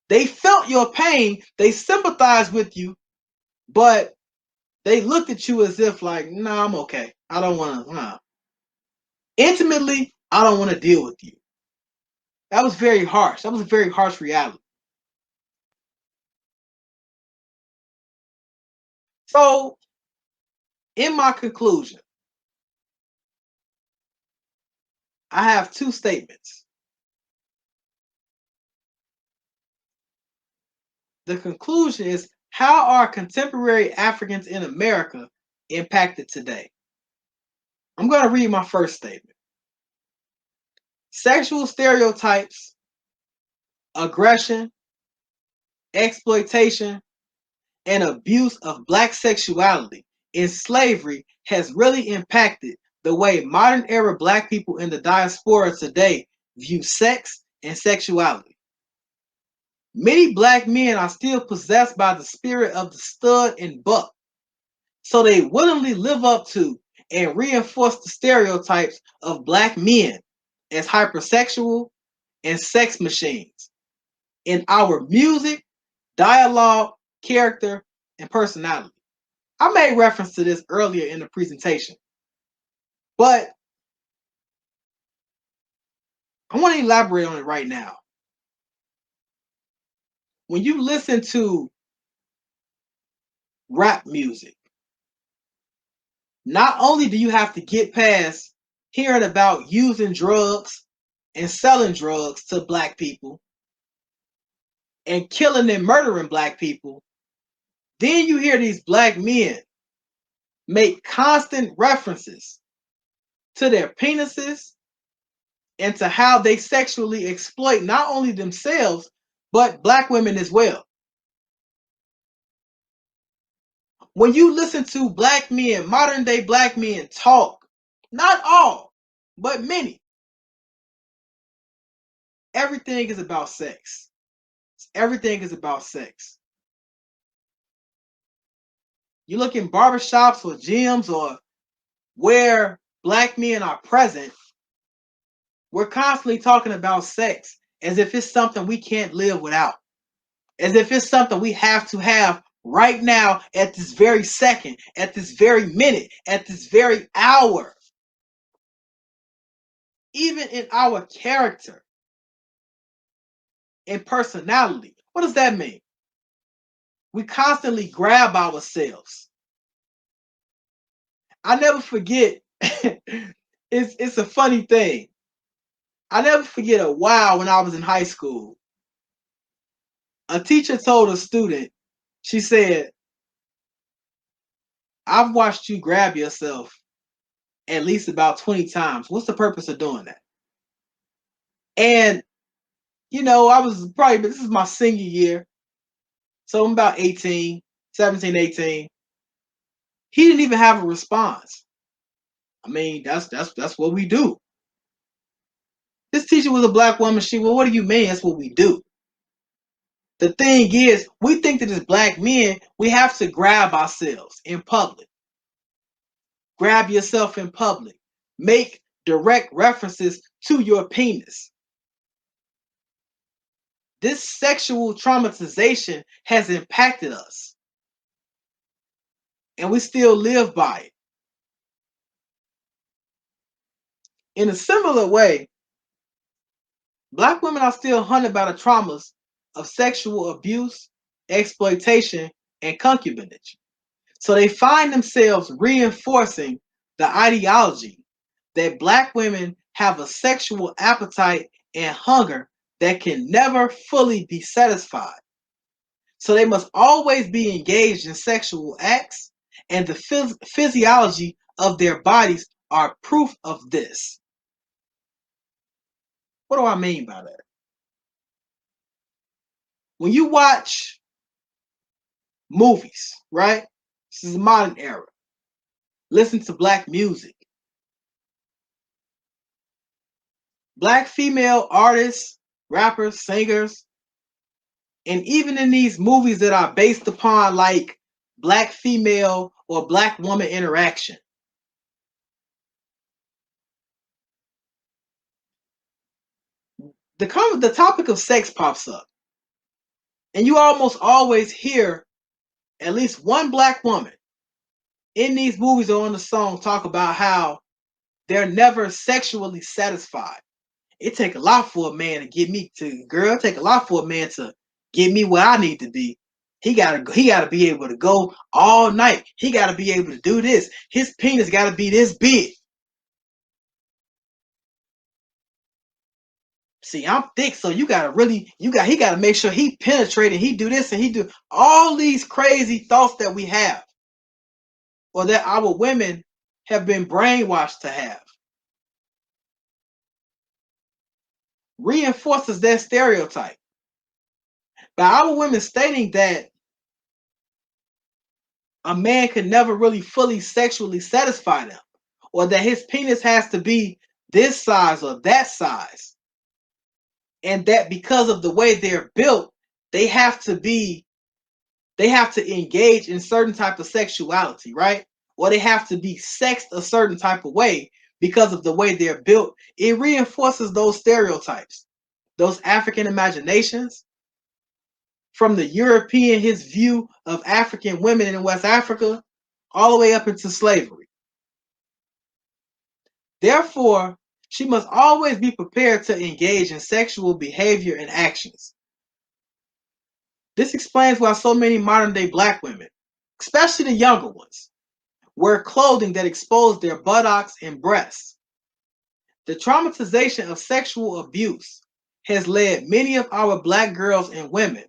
They felt your pain, they sympathized with you, but they looked at you as if like, nah, I'm okay. I don't want to, intimately, I don't want to deal with you. That was very harsh. That was a very harsh reality. So, in my conclusion, I have two statements. The conclusion is, how are contemporary Africans in America impacted today? I'm going to read my first statement. Sexual stereotypes, aggression, exploitation, and abuse of Black sexuality in slavery has really impacted the way modern era Black people in the diaspora today view sex and sexuality. Many Black men are still possessed by the spirit of the stud and buck, so they willingly live up to and reinforce the stereotypes of Black men as hypersexual and sex machines in our music, dialogue, character, and personality. I made reference to this earlier in the presentation, but I want to elaborate on it right now. When you listen to rap music, not only do you have to get past hearing about using drugs and selling drugs to Black people and killing and murdering Black people, then you hear these Black men make constant references to their penises and to how they sexually exploit not only themselves, but Black women as well. When you listen to Black men, modern day Black men talk, not all, but many, everything is about sex. Everything is about sex. You look in barbershops or gyms or where Black men are present, we're constantly talking about sex as if it's something we can't live without, as if it's something we have to have right now, at this very second, at this very minute, at this very hour. Even in our character and personality. What does that mean? We constantly grab ourselves. I never forget, it's a funny thing. I never forget a while when I was in high school. A teacher told a student, she said, I've watched you grab yourself at least about 20 times. What's the purpose of doing that? And, I was probably, this is my senior year. So I'm about 18, 17, 18. He didn't even have a response. I mean, that's what we do. This teacher was a black woman. Well, what do you mean? That's what we do. The thing is, we think that as black men, we have to grab ourselves in public. Grab yourself in public. Make direct references to your penis. This sexual traumatization has impacted us. And we still live by it. In a similar way, black women are still haunted by the traumas of sexual abuse, exploitation, and concubinage. So they find themselves reinforcing the ideology that black women have a sexual appetite and hunger that can never fully be satisfied. So they must always be engaged in sexual acts, and the physiology of their bodies are proof of this. What do I mean by that? When you watch movies, right? This is a modern era. Listen to black music. Black female artists, rappers, singers, and even in these movies that are based upon like black female or black woman interaction, the topic of sex pops up. And you almost always hear at least one black woman in these movies or on the song talk about how they're never sexually satisfied. It take a lot for a man to get me to girl. Take a lot for a man to get me where I need to be. He gotta be able to go all night. He gotta be able to do this. His penis gotta be this big. See, I'm thick, so he gotta make sure he penetrated. He do this and he do all these crazy thoughts that we have, or that our women have been brainwashed to have. Reinforces that stereotype by our women stating that a man could never really fully sexually satisfy them, or that his penis has to be this size or that size, and that because of the way they're built, they have to engage in certain type of sexuality, right? Or they have to be sexed a certain type of way because of the way they're built. It reinforces those stereotypes, those African imaginations, from the European, his view of African women in West Africa, all the way up into slavery. Therefore, she must always be prepared to engage in sexual behavior and actions. This explains why so many modern day black women, especially the younger ones, wear clothing that expose their buttocks and breasts. The traumatization of sexual abuse has led many of our black girls and women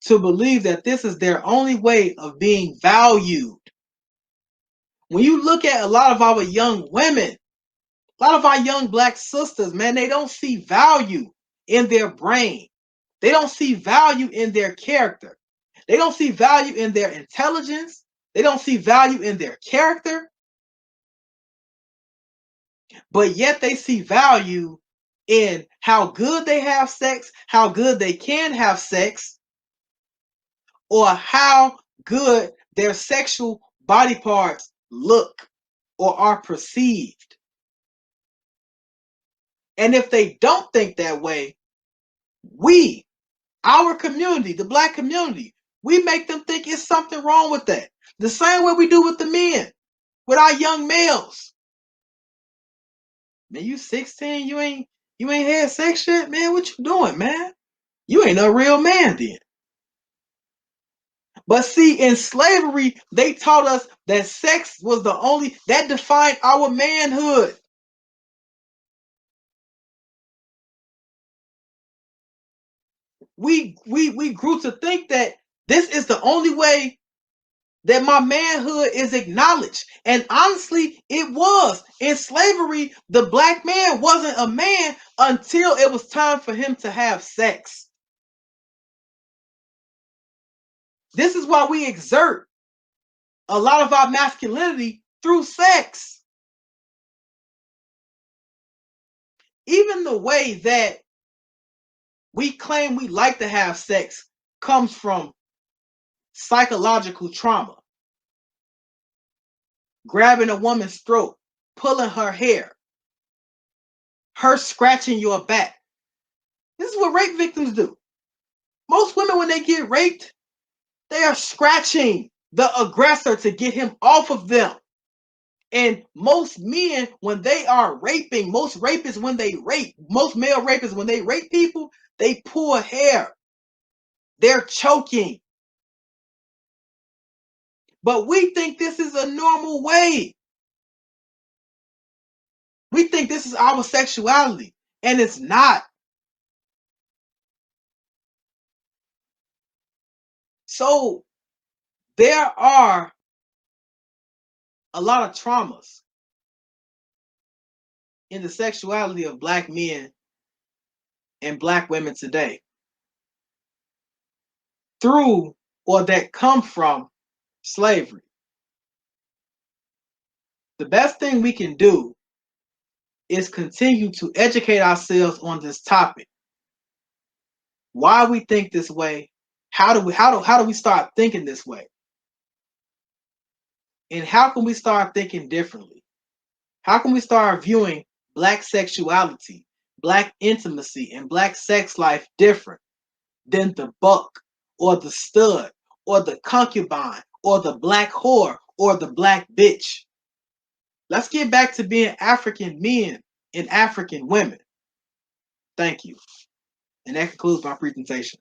to believe that this is their only way of being valued. When you look at a lot of our young women, a lot of our young black sisters, man, they don't see value in their brain. They don't see value in their character. They don't see value in their intelligence. They don't see value in their character. But yet they see value in how good they have sex, how good they can have sex, or how good their sexual body parts look or are perceived. And if they don't think that way, our community, the black community, we make them think it's something wrong with that. The same way we do with the men, with our young males. Man, you 16, you ain't had sex yet, man. What you doing, man? You ain't a real man then. But see, in slavery, they taught us that sex was the only that defined our manhood. We grew to think that this is the only way that my manhood is acknowledged. And honestly, it was. In slavery, the black man wasn't a man until it was time for him to have sex. This is why we exert a lot of our masculinity through sex. Even the way that we claim we like to have sex comes from psychological trauma. Grabbing a woman's throat, pulling her hair, her scratching your back. This is what rape victims do. Most women, when they get raped, they are scratching the aggressor to get him off of them. And most men, when they are raping, most rapists, when they rape, most male rapists, when they rape people, they pull hair. They're choking. But we think this is a normal way. We think this is our sexuality, and it's not. So there are a lot of traumas in the sexuality of Black men and Black women today through or that come from slavery. The best thing we can do is continue to educate ourselves on this topic. Why we think this way? How do we start thinking this way? And how can we start thinking differently? How can we start viewing Black sexuality, Black intimacy, and Black sex life different than the buck or the stud or the concubine or the Black whore or the Black bitch? Let's get back to being African men and African women. Thank you. And that concludes my presentation.